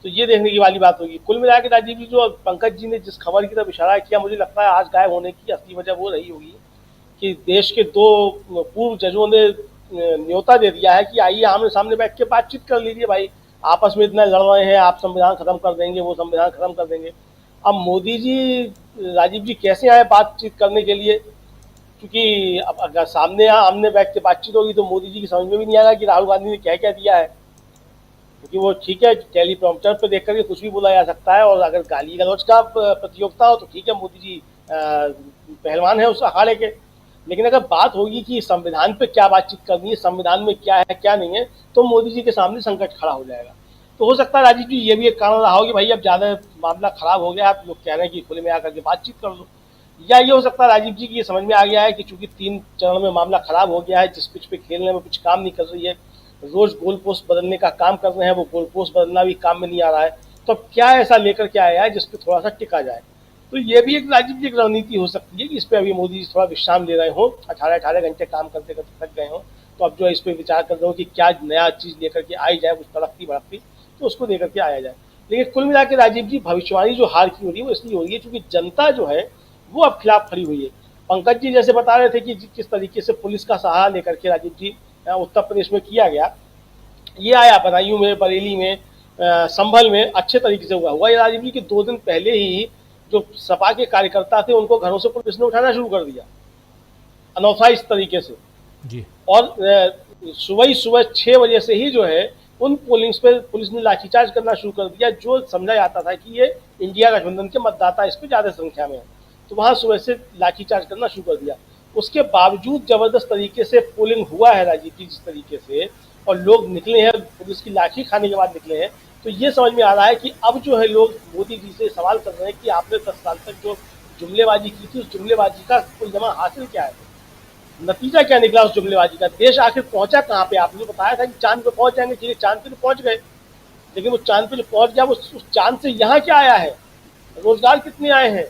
तो ये देखने की वाली बात होगी। कुल मिला के राजीव जी, जो पंकज जी ने जिस खबर की तरफ इशारा किया, मुझे लगता है आज गायब होने की असली वजह वो रही होगी कि देश के 2 पूर्व जजों ने न्योता दे दिया है कि आइए आमने सामने बैठ के बातचीत कर लीजिए भाई, आपस में इतना लड़ रहे हैं, आप संविधान खत्म कर देंगे, वो संविधान खत्म कर देंगे। अब मोदी जी राजीव जी कैसे आए बातचीत करने के लिए, क्योंकि अब अगर सामने आमने बैठ के बातचीत होगी तो मोदी जी की समझ में भी नहीं आएगा कि राहुल गांधी ने क्या क्या दिया है। क्योंकि वो ठीक है, टेलीप्रॉम्प्टर पे देख करके कुछ भी बोला जा सकता है, और अगर गाली गलौज का प्रतियोगिता हो तो ठीक है, मोदी जी पहलवान है उस अखाड़े के। लेकिन अगर बात होगी कि संविधान पे क्या बातचीत करनी है, संविधान में क्या है क्या नहीं है, तो मोदी जी के सामने संकट खड़ा हो जाएगा। तो हो सकता है राजीव जी ये भी एक कारण रहा हो कि भाई अब ज्यादा मामला खराब हो गया, आप लोग कह रहे हैं कि खुले में आकर के बातचीत कर लो। या ये हो सकता है राजीव जी की ये समझ में आ गया है कि चूंकि 3 चरण में मामला खराब हो गया है, जिस पिच पे खेलने में कुछ काम नहीं कर रही है, रोज गोल पोस्ट बदलने का काम कर रहे हैं, वो गोल पोस्ट बदलना भी काम में नहीं आ रहा है, तो अब क्या ऐसा लेकर के आया है जिसपे थोड़ा सा टिका जाए। तो ये भी एक राजीव जी की रणनीति हो सकती है कि इस पे अभी मोदी जी थोड़ा विश्राम ले रहे हो, 18 घंटे काम करते करते थक गए हो, तो अब जो है इस पे विचार कर रहे हो कि क्या नया चीज लेकर के आई जाए, कुछ तड़कती भड़कती, तो उसको लेकर के आया जाए। लेकिन कुल मिला के राजीव जी भविष्यवाणी जो हार की हो रही है वो इसलिए हो रही है क्योंकि जनता जो है वो अब खिलाफ खड़ी हुई है। पंकज जी जैसे बता रहे थे कि किस तरीके से पुलिस का सहारा लेकर के राजीव जी उत्तर प्रदेश में किया गया, ये आया बदायूं में, बरेली में, संभल में अच्छे तरीके से हुआ ये राजीव जी कि 2 दिन पहले ही जो सपा के कार्यकर्ता थे उनको घरों से पुलिस ने उठाना शुरू कर दिया अनऑथराइज तरीके से जी। और सुबह 6 बजे से ही जो है उन पोलिंग्स पे पुलिस ने लाठीचार्ज करना शुरू कर दिया, जो समझा जाता था कि ये इंडिया गठबंधन के मतदाता इस पे ज्यादा संख्या में है, तो वहां सुबह से लाठीचार्ज करना शुरू कर दिया। उसके बावजूद जबरदस्त तरीके से पोलिंग हुआ है राजीव जी जिस तरीके से, और लोग निकले हैं, पुलिस की लाठी खाने के बाद निकले हैं, तो ये समझ में आ रहा है कि अब जो है लोग मोदी जी से सवाल कर रहे हैं कि आपने 10 साल तक जो जुमलेबाजी की थी उस जुमलेबाजी का कोई जमा हासिल क्या है, नतीजा क्या निकला उस जुमलेबाजी का, देश आखिर पहुंचा कहाँ पे। आपने बताया था कि चांद पे पहुंच जाएंगे, ठीक है चांद पे तो पहुंच गए, लेकिन वो चांद पे पहुंच गया, वो उस चांद से यहाँ क्या आया है, रोजगार कितने आए हैं,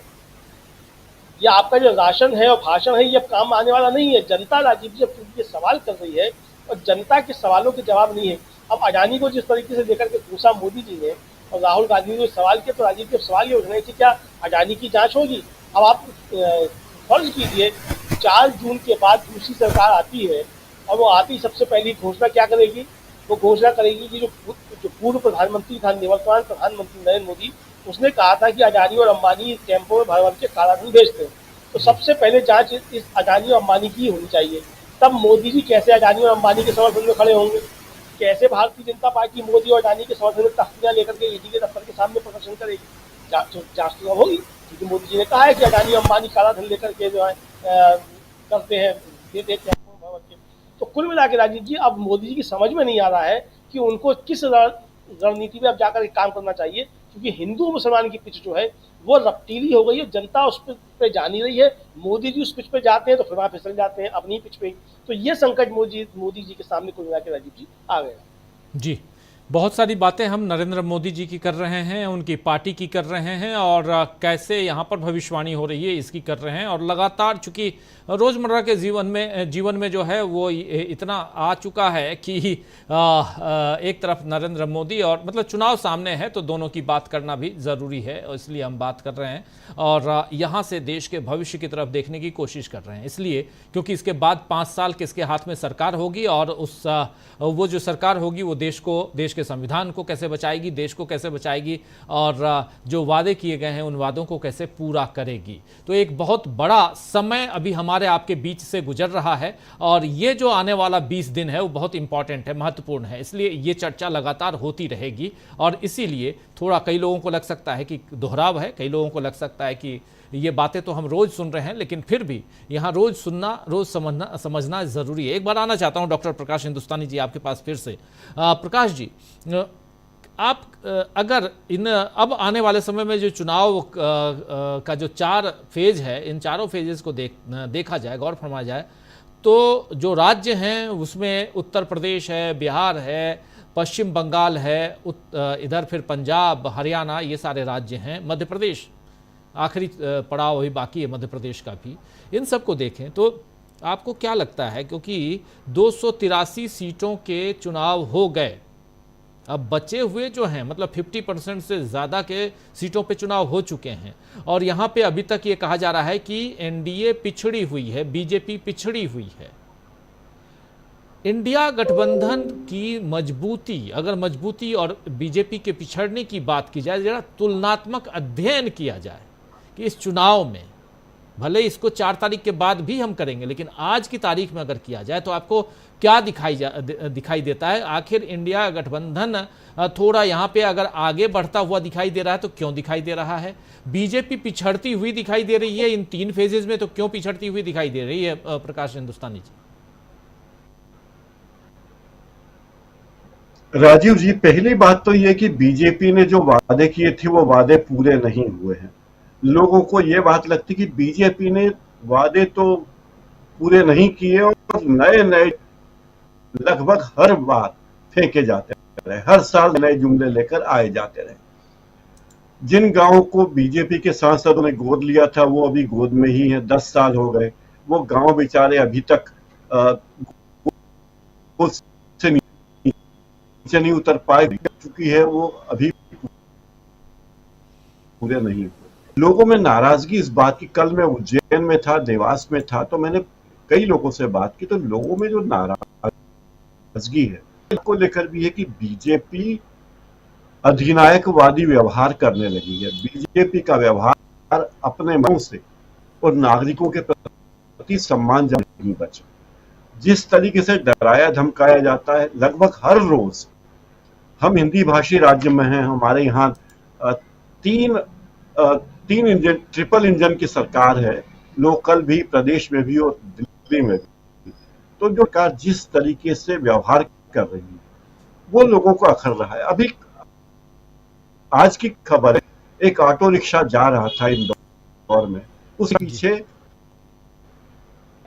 या आपका जो राशन है और भाषण है ये अब काम आने वाला नहीं है। जनता राजीव जी अब ये सवाल कर रही है और जनता के सवालों के जवाब नहीं है। अब अडानी को जिस तरीके से लेकर के पूछा मोदी जी ने और राहुल गांधी ने सवाल किया, तो राजीव जी सवाल ये उठ रहे थे क्या अडानी की जांच होगी। अब आप फर्ज कीजिए 4 जून के बाद दूसरी सरकार आती है और वो आती सबसे पहली घोषणा क्या करेगी, वो घोषणा करेगी कि जो पूर्व प्रधानमंत्री था, निवर्तमान प्रधानमंत्री नरेंद्र मोदी, उसने कहा था कि अडानी और अंबानी कैंपों में भर भर के काला धन बेचते हैं, तो सबसे पहले जांच इस अडानी और अंबानी की होनी चाहिए। तब मोदी जी कैसे अडानी और अंबानी के समर्थन में खड़े होंगे, कैसे भारतीय जनता पार्टी मोदी और अडानी के समर्थन में तख्तियां लेकर के ईडी के दफ्तर के सामने प्रदर्शन करेगी। जांच तो होगी क्योंकि मोदी जी ने कहा है कि अडानी और अंबानी काला धन लेकर के जो है करते हैं, देते हैं। तो कुल मिला के राजीव जी अब मोदी जी की समझ में नहीं आ रहा है कि उनको किस रणनीति में अब जाकर काम करना चाहिए, क्योंकि हिंदू मुसलमान की पिच जो है वो रफ्तीली हो गई है, जनता उस पे जा नहीं रही है। मोदी जी उस पिच पे जाते हैं तो फिर वहां फिसल जाते हैं अपनी पिच पे, तो ये संकट मोदी जी के सामने कुल मिला के राजीव जी आ गया जी। बहुत सारी बातें हम नरेंद्र मोदी जी की कर रहे हैं, उनकी पार्टी की कर रहे हैं, और कैसे यहाँ पर भविष्यवाणी हो रही है इसकी कर रहे हैं, और लगातार चूंकि रोज़मर्रा के जीवन में जो है वो इतना आ चुका है कि एक तरफ नरेंद्र मोदी और मतलब चुनाव सामने है तो दोनों की बात करना भी ज़रूरी है, और इसलिए हम बात कर रहे हैं और यहाँ से देश के भविष्य की तरफ देखने की कोशिश कर रहे हैं, इसलिए क्योंकि इसके बाद 5 साल किसके हाथ में सरकार होगी और वो जो सरकार होगी वो देश के संविधान को कैसे बचाएगी, देश को कैसे बचाएगी, और जो वादे किए गए हैं उन वादों को कैसे पूरा करेगी। तो एक बहुत बड़ा समय अभी हमारे आपके बीच से गुजर रहा है, और ये जो आने वाला 20 दिन है वो बहुत इंपॉर्टेंट है, महत्वपूर्ण है, इसलिए ये चर्चा लगातार होती रहेगी। और इसीलिए थोड़ा कई लोगों को लग सकता है कि दोहराव है, कई लोगों को लग सकता है कि ये बातें तो हम रोज सुन रहे हैं, लेकिन फिर भी यहाँ रोज सुनना, रोज समझना जरूरी है। एक बार आना चाहता हूँ डॉक्टर प्रकाश हिंदुस्तानी जी आपके पास फिर से। प्रकाश जी, आप अगर इन अब आने वाले समय में जो चुनाव का जो 4 फेज है, इन चारों फेजेस को देखा जाए, गौर फरमाया जाए, तो जो राज्य हैं उसमें उत्तर प्रदेश है, बिहार है, पश्चिम बंगाल है, इधर फिर पंजाब, हरियाणा, ये सारे राज्य हैं, मध्य प्रदेश आखिरी पड़ाव अभी बाकी है मध्य प्रदेश का भी। इन सब को देखें तो आपको क्या लगता है, क्योंकि 283 सीटों के चुनाव हो गए, अब बचे हुए जो हैं मतलब 50% से ज़्यादा के सीटों पे चुनाव हो चुके हैं, और यहाँ पे अभी तक ये कहा जा रहा है कि एनडीए पिछड़ी हुई है, बीजेपी पिछड़ी हुई है। इंडिया गठबंधन की मजबूती, अगर मजबूती और बीजेपी के पिछड़ने की बात की जाए, जरा तुलनात्मक अध्ययन किया जाए कि इस चुनाव में, भले इसको 4 तारीख के बाद भी हम करेंगे, लेकिन आज की तारीख में अगर किया जाए तो आपको क्या दिखाई देता है? आखिर इंडिया गठबंधन थोड़ा यहाँ पे अगर आगे बढ़ता हुआ दिखाई दे रहा है तो क्यों दिखाई दे रहा है? बीजेपी पिछड़ती हुई दिखाई दे रही है इन 3 फेजेज में, तो क्यों पिछड़ती हुई दिखाई दे रही है प्रकाश हिंदुस्तानी जी? राजीव जी, पहली बात तो यह कि बीजेपी ने जो वादे किए थे वो वादे पूरे नहीं हुए हैं। लोगों को ये बात लगती कि बीजेपी ने वादे तो पूरे नहीं किए और नए नए लगभग हर बार फेंके जाते रहे, हर साल नए जुमले लेकर आए जाते रहे। जिन गांवों को बीजेपी के सांसदों ने गोद लिया था वो अभी गोद में ही है, 10 साल हो गए। वो गांव बेचारे अभी तक से नीचे नहीं उतर पाए चुकी है, वो अभी पूरे नहीं हुए। लोगों में नाराजगी इस बात की, कल मैं उज्जैन में था, देवास में था, तो मैंने कई लोगों से बात की, तो लोगों में जो नाराजगी है को लेकर भी है कि बीजेपी अधिनायकवादी व्यवहार करने लगी है। बीजेपी का व्यवहार अपने मुंह से और नागरिकों के प्रति सम्मानजनक नहीं बचा। जिस तरीके से डराया धमकाया जाता है लगभग हर रोज, हम हिंदी भाषी राज्य में हैं, हमारे यहाँ तीन इंजन, ट्रिपल इंजन की सरकार है, लोकल भी, प्रदेश में भी और दिल्ली में भी। तो जो सरकार जिस तरीके से व्यवहार कर रही है वो लोगों को अखर रहा है। अभी आज की खबर है, एक ऑटो रिक्शा जा रहा था इंदौर में, उस पीछे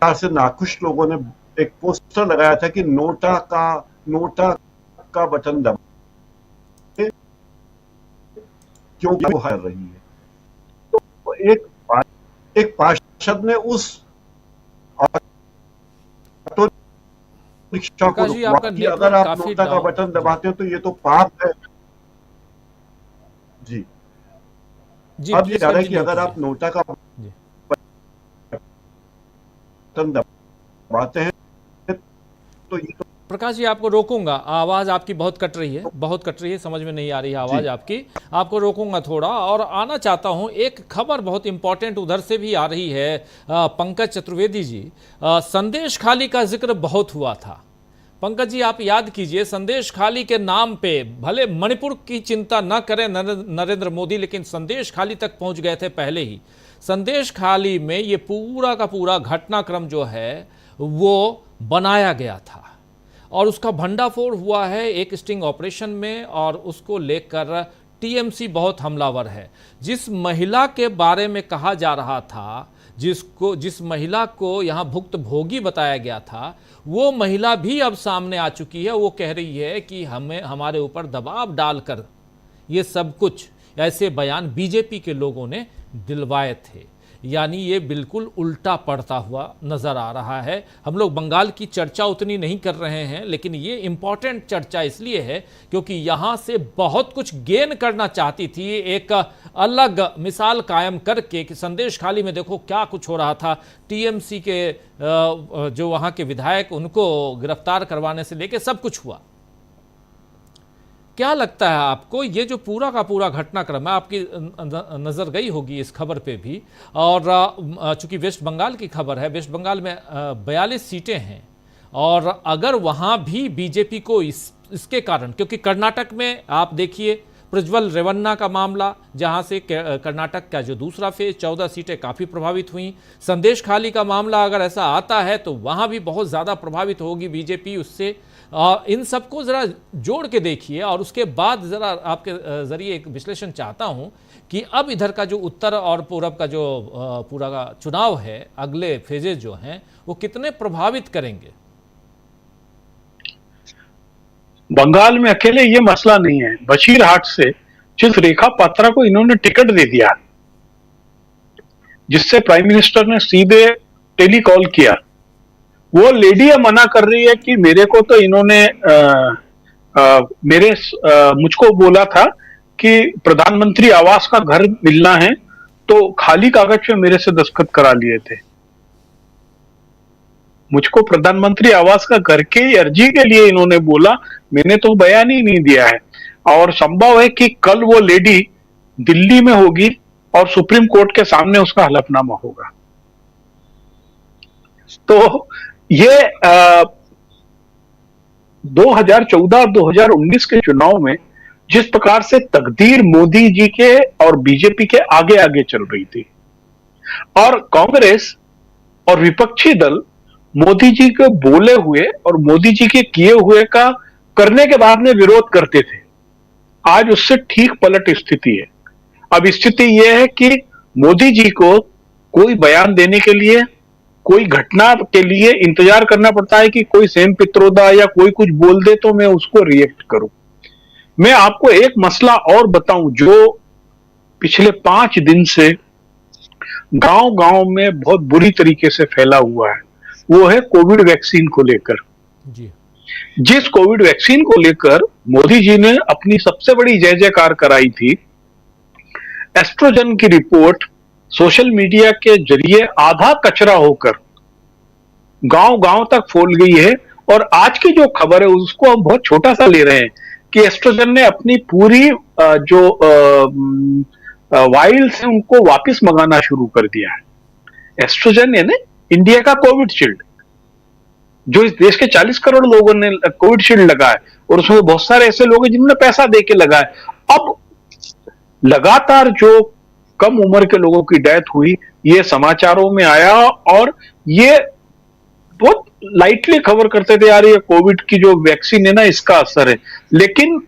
से नाखुश लोगों ने एक पोस्टर लगाया था कि नोटा का बटन दबाएं क्योंकि वो हार रही है। तो एक पार्षद ने उस ऑटो रिक्शा को रोका कि अगर आप नोटा का बटन दबाते हो तो ये तो पाप है। जी अब ये कह रहा है कि अगर आप नोटा का बटन दबाते हैं तो ये तो। प्रकाश जी आपको रोकूंगा, आवाज आपकी बहुत कट रही है, समझ में नहीं आ रही है आवाज आपकी, आपको रोकूंगा थोड़ा और आना चाहता हूं। एक खबर बहुत इंपॉर्टेंट उधर से भी आ रही है, पंकज चतुर्वेदी जी, संदेश खाली का जिक्र बहुत हुआ था। पंकज जी आप याद कीजिए, संदेश खाली के नाम पे भले मणिपुर की चिंता न करें नरेंद्र मोदी, लेकिन संदेश खाली तक पहुंच गए थे पहले ही। संदेश खाली में ये पूरा का पूरा घटनाक्रम जो है वो बनाया गया था और उसका भंडाफोड़ हुआ है एक स्टिंग ऑपरेशन में, और उसको लेकर टीएमसी बहुत हमलावर है। जिस महिला के बारे में कहा जा रहा था, जिस महिला को यहाँ भुक्तभोगी बताया गया था, वो महिला भी अब सामने आ चुकी है। वो कह रही है कि हमारे ऊपर दबाव डालकर ये सब कुछ, ऐसे बयान बीजेपी के लोगों ने दिलवाए थे। यानी ये बिल्कुल उल्टा पड़ता हुआ नजर आ रहा है। हम लोग बंगाल की चर्चा उतनी नहीं कर रहे हैं, लेकिन ये इंपॉर्टेंट चर्चा इसलिए है क्योंकि यहाँ से बहुत कुछ गेन करना चाहती थी, एक अलग मिसाल कायम करके कि संदेश खाली में देखो क्या कुछ हो रहा था। टीएमसी के जो वहाँ के विधायक, उनको गिरफ्तार करवाने से लेके सब कुछ हुआ। क्या लगता है आपको ये जो पूरा का पूरा घटनाक्रम है, आपकी नज़र गई होगी इस खबर पे भी, और चूंकि वेस्ट बंगाल की खबर है, वेस्ट बंगाल में 42 सीटें हैं और अगर वहाँ भी बीजेपी को इसके कारण, क्योंकि कर्नाटक में आप देखिए प्रज्वल रेवन्ना का मामला, जहाँ से कर्नाटक का जो दूसरा फेज 14 सीटें काफ़ी प्रभावित हुई। संदेश खाली का मामला अगर ऐसा आता है तो वहाँ भी बहुत ज़्यादा प्रभावित होगी बीजेपी उससे। इन सबको ज़रा जोड़ के देखिए और उसके बाद ज़रा आपके ज़रिए एक विश्लेषण चाहता हूं कि अब इधर का जो उत्तर और पूरब का जो पूरा का चुनाव है, अगले फेजेज जो हैं वो कितने प्रभावित करेंगे। बंगाल में अकेले ये मसला नहीं है, बशीरहाट से जिस रेखा पात्रा को इन्होंने टिकट दे दिया, जिससे प्राइम मिनिस्टर ने सीधे टेलीकॉल किया, वो लेडी मना कर रही है कि मेरे को तो इन्होंने मुझको बोला था कि प्रधानमंत्री आवास का घर मिलना है, तो खाली कागज पे मेरे से दस्तखत करा लिए थे। मुझको प्रधानमंत्री आवास का घर के अर्जी के लिए इन्होंने बोला, मैंने तो बयान ही नहीं दिया है। और संभव है कि कल वो लेडी दिल्ली में होगी और सुप्रीम कोर्ट के सामने उसका हलफनामा होगा। तो ये 2014 और 2019 के चुनाव में जिस प्रकार से तकदीर मोदी जी के और बीजेपी के आगे आगे चल रही थी, और कांग्रेस और विपक्षी दल मोदी जी के बोले हुए और मोदी जी के किए हुए का करने के बाद में विरोध करते थे, आज उससे ठीक पलट स्थिति है। अब स्थिति यह है कि मोदी जी को कोई बयान देने के लिए, कोई घटना के लिए इंतजार करना पड़ता है कि कोई सेम पित्रोदा या कोई कुछ बोल दे तो मैं उसको रिएक्ट करूं। मैं आपको एक मसला और बताऊं जो पिछले 5 दिन से गांव गांव में बहुत बुरी तरीके से फैला हुआ है, वो है कोविड वैक्सीन को लेकर। जी। जिस कोविड वैक्सीन को लेकर मोदी जी ने अपनी सबसे बड़ी जय जयकार कराई थी, एस्ट्रोजन की रिपोर्ट सोशल मीडिया के जरिए आधा कचरा होकर गांव गांव तक फैल गई है। और आज की जो खबर है उसको हम बहुत छोटा सा ले रहे हैं कि एस्ट्रोजन ने अपनी पूरी जो वाइल से उनको वापस मंगाना शुरू कर दिया है। एस्ट्रोजन यानी इंडिया का कोविड शील्ड, जो इस देश के 40 करोड़ लोगों ने कोविड शील्ड लगाया और उसमें बहुत सारे ऐसे लोग हैं जिन्होंने पैसा दे के लगाया। अब लगातार जो कम उम्र के लोगों की डेथ हुई, ये समाचारों में आया और ये बहुत लाइटली खबर करते थे, यार ये कोविड की जो वैक्सीन है ना इसका असर है। लेकिन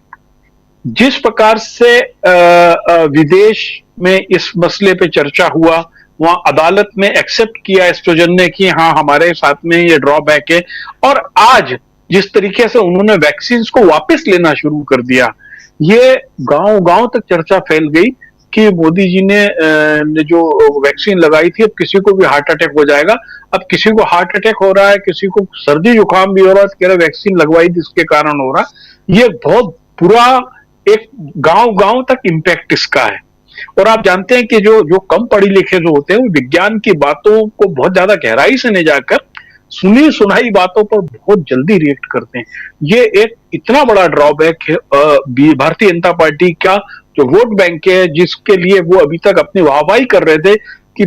जिस प्रकार से विदेश में इस मसले पे चर्चा हुआ, वहां अदालत में एक्सेप्ट किया एस्ट्रोजन ने कि हाँ हमारे साथ में ये ड्रॉबैक है, और आज जिस तरीके से उन्होंने वैक्सीन को वापस लेना शुरू कर दिया, ये गांव गांव तक चर्चा फैल गई कि मोदी जी ने जो वैक्सीन लगाई थी अब किसी को भी हार्ट अटैक हो जाएगा। अब किसी को हार्ट अटैक हो रहा है, किसी को सर्दी जुकाम भी हो रहा है, कह रहे वैक्सीन लगवाई जिसके कारण हो रहा। ये बहुत बुरा एक गांव गांव तक इंपैक्ट इसका है। और आप जानते हैं कि जो कम पढ़ी लिखे जो होते हैं वो विज्ञान की बातों को बहुत ज्यादा गहराई से नहीं जाकर सुनी सुनाई बातों पर बहुत जल्दी रिएक्ट करते हैं। ये एक इतना बड़ा ड्रॉबैक है भारतीय जनता पार्टी का जो वोट बैंक है, जिसके लिए वो अभी तक अपनी वाहवाही कर रहे थे कि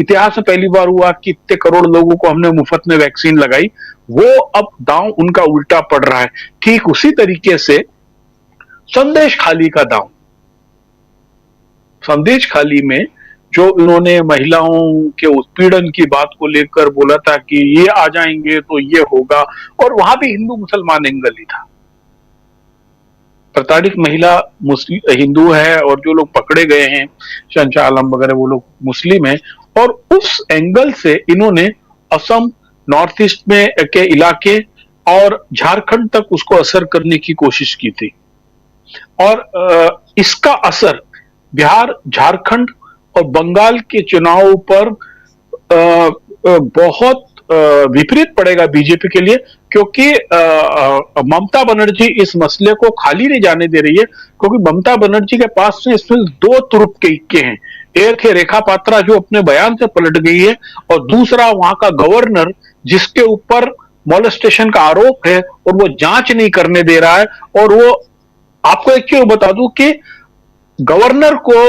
इतिहास में पहली बार हुआ कि इतने करोड़ लोगों को हमने मुफ्त में वैक्सीन लगाई, वो अब दांव उनका उल्टा पड़ रहा है। ठीक उसी तरीके से संदेश खाली का दांव, संदेश खाली में जो इन्होंने महिलाओं के उत्पीड़न की बात को लेकर बोला था कि ये आ जाएंगे तो ये होगा, और वहां भी हिंदू मुसलमान एंगल ही था। प्रताड़ित महिला मुस्लिम हिंदू है और जो लोग पकड़े गए हैं शहंशाह आलम वगैरह वो लोग मुस्लिम हैं, और उस एंगल से इन्होंने असम, नॉर्थ ईस्ट में के इलाके और झारखंड तक उसको असर करने की कोशिश की थी। और इसका असर बिहार, झारखंड और बंगाल के चुनावों पर बहुत विपरीत पड़ेगा बीजेपी के लिए, क्योंकि ममता बनर्जी इस मसले को खाली नहीं जाने दे रही है। क्योंकि ममता बनर्जी के पास में इसमें 2 तुरुप के इक्के हैं। एक है रेखा पात्रा जो अपने बयान से पलट गई है, और दूसरा वहां का गवर्नर जिसके ऊपर मॉलेस्टेशन का आरोप है और वो जांच नहीं करने दे रहा है। और वो आपको एक चीज बता दूं कि गवर्नर को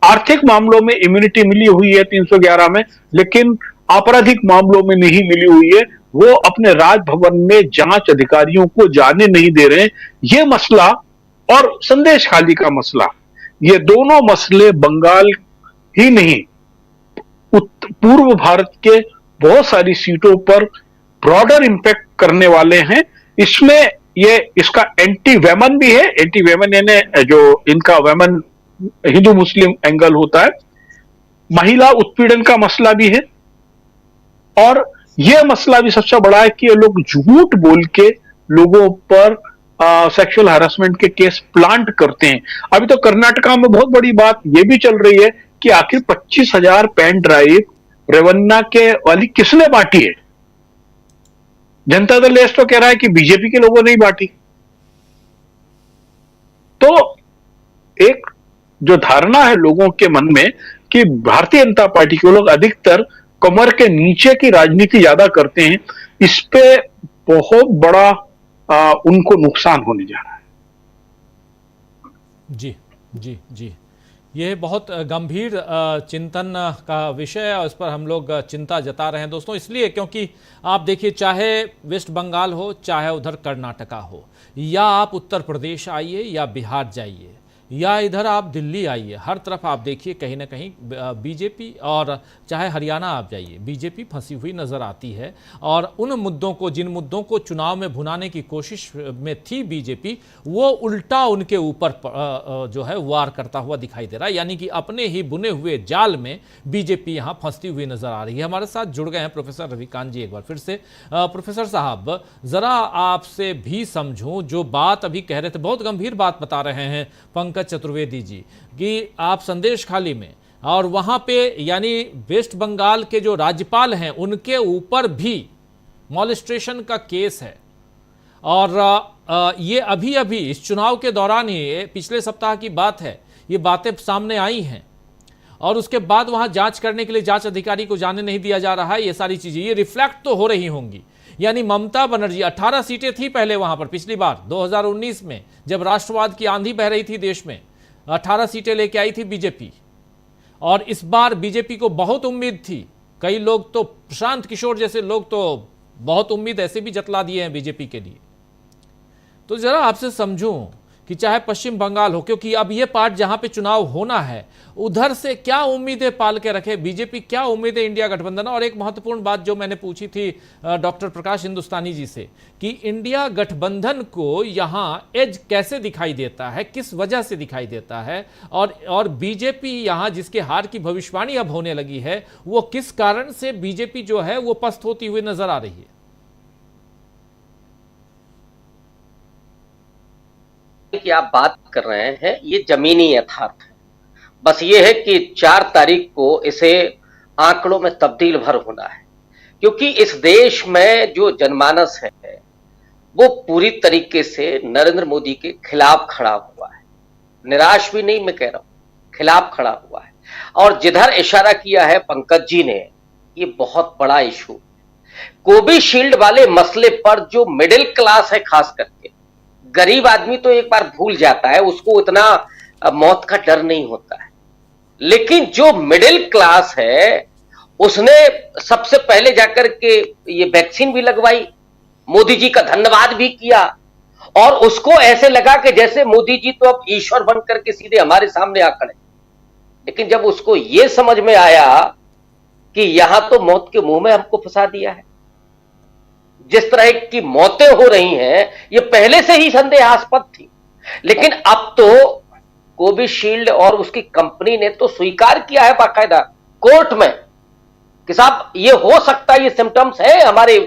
आर्थिक मामलों में इम्यूनिटी मिली हुई है 311 में, लेकिन आपराधिक मामलों में नहीं मिली हुई है। वो अपने राजभवन में जांच अधिकारियों को जाने नहीं दे रहे हैं। ये मसला और संदेश खाली का मसला, ये दोनों मसले बंगाल ही नहीं पूर्व भारत के बहुत सारी सीटों पर ब्रॉडर इंपैक्ट करने वाले हैं। इसमें ये इसका एंटी वेमन भी है। एंटी वेमन यानी जो इनका वेमन हिंदू मुस्लिम एंगल होता है, महिला उत्पीड़न का मसला भी है, और यह मसला भी सबसे बड़ा है कि ये लोग झूठ बोल के लोगों पर सेक्सुअल हैरेसमेंट के केस प्लांट करते हैं। अभी तो कर्नाटका में बहुत बड़ी बात यह भी चल रही है कि आखिर 25,000 पेन ड्राइव रेवन्ना के वाली किसने बांटी है। जनता दल एस तो कह रहा है कि बीजेपी के लोगों ने ही बांटी। तो एक जो धारणा है लोगों के मन में कि भारतीय जनता पार्टी के लोग अधिकतर कमर के नीचे की राजनीति ज्यादा करते हैं, इस पे बहुत बड़ा उनको नुकसान होने जा रहा है। जी जी जी, यह बहुत गंभीर चिंतन का विषय है और इस पर हम लोग चिंता जता रहे हैं दोस्तों, इसलिए क्योंकि आप देखिए, चाहे वेस्ट बंगाल हो, चाहे उधर कर्नाटका हो, या आप उत्तर प्रदेश आइए या बिहार जाइए, या इधर आप दिल्ली आइए, हर तरफ आप देखिए कहीं ना कहीं बीजेपी, और चाहे हरियाणा आप जाइए बीजेपी फंसी हुई नजर आती है। और उन मुद्दों को, जिन मुद्दों को चुनाव में भुनाने की कोशिश में थी बीजेपी, वो उल्टा उनके ऊपर जो है वार करता हुआ दिखाई दे रहा है। यानी कि अपने ही बुने हुए जाल में बीजेपी यहाँ फंसती हुई नजर आ रही है। हमारे साथ जुड़ गए हैं प्रोफेसर रविकांत जी एक बार फिर से। प्रोफेसर साहब, जरा आपसे भी समझूं, जो बात अभी कह रहे थे, बहुत गंभीर बात बता रहे हैं पंकज चतुर्वेदी जी, कि आप संदेश खाली में और वहां पे यानी वेस्ट बंगाल के जो राज्यपाल हैं उनके ऊपर भी मॉलेस्ट्रेशन का केस है। और ये अभी अभी इस चुनाव के दौरान ही, पिछले सप्ताह की बात है, ये बातें सामने आई हैं। और उसके बाद वहां जांच करने के लिए जांच अधिकारी को जाने नहीं दिया जा रहा है। ये सारी चीजें ये रिफ्लेक्ट तो हो रही होंगी। यानी ममता बनर्जी, 18 सीटें थी पहले वहां पर, पिछली बार 2019 में जब राष्ट्रवाद की आंधी बह रही थी देश में, 18 सीटें लेके आई थी बीजेपी। और इस बार बीजेपी को बहुत उम्मीद थी, कई लोग तो, प्रशांत किशोर जैसे लोग तो बहुत उम्मीद ऐसे भी जतला दिए हैं बीजेपी के लिए। तो जरा आपसे समझूं कि चाहे पश्चिम बंगाल हो, क्योंकि अब ये पार्ट जहां पे चुनाव होना है, उधर से क्या उम्मीदें पाल के रखे बीजेपी, क्या उम्मीदें इंडिया गठबंधन। और एक महत्वपूर्ण बात जो मैंने पूछी थी डॉक्टर प्रकाश हिंदुस्तानी जी से, कि इंडिया गठबंधन को यहां एज कैसे दिखाई देता है, किस वजह से दिखाई देता है, और बीजेपी यहां जिसके हार की भविष्यवाणी अब होने लगी है, वो किस कारण से बीजेपी जो है वो पस्त होती हुई नजर आ रही है। की आप बात कर रहे हैं, ये जमीनी यथार्थ है। बस ये है कि 4 तारीख को इसे आंकड़ों में तब्दील भर होना है, क्योंकि इस देश में जो जनमानस है वो पूरी तरीके से नरेंद्र मोदी के खिलाफ खड़ा हुआ है। निराश भी नहीं मैं कह रहा हूं, खिलाफ खड़ा हुआ है। और जिधर इशारा किया है पंकज जी ने, ये बहुत बड़ा इशू, कोविशील्ड वाले मसले पर जो मिडिल क्लास है, खास करके गरीब आदमी तो एक बार भूल जाता है, उसको इतना मौत का डर नहीं होता है। लेकिन जो मिडिल क्लास है उसने सबसे पहले जाकर के ये वैक्सीन भी लगवाई, मोदी जी का धन्यवाद भी किया, और उसको ऐसे लगा कि जैसे मोदी जी तो अब ईश्वर बन करके सीधे हमारे सामने आ खड़े। लेकिन जब उसको ये समझ में आया कि यहां तो मौत के मुंह में हमको फंसा दिया है, जिस तरह की मौतें हो रही हैं ये पहले से ही संदेहास्पद थी। लेकिन अब तो कोविशील्ड और उसकी कंपनी ने तो स्वीकार किया है बाकायदा कोर्ट में कि साहब ये हो सकता है, ये सिम्टम्स है हमारे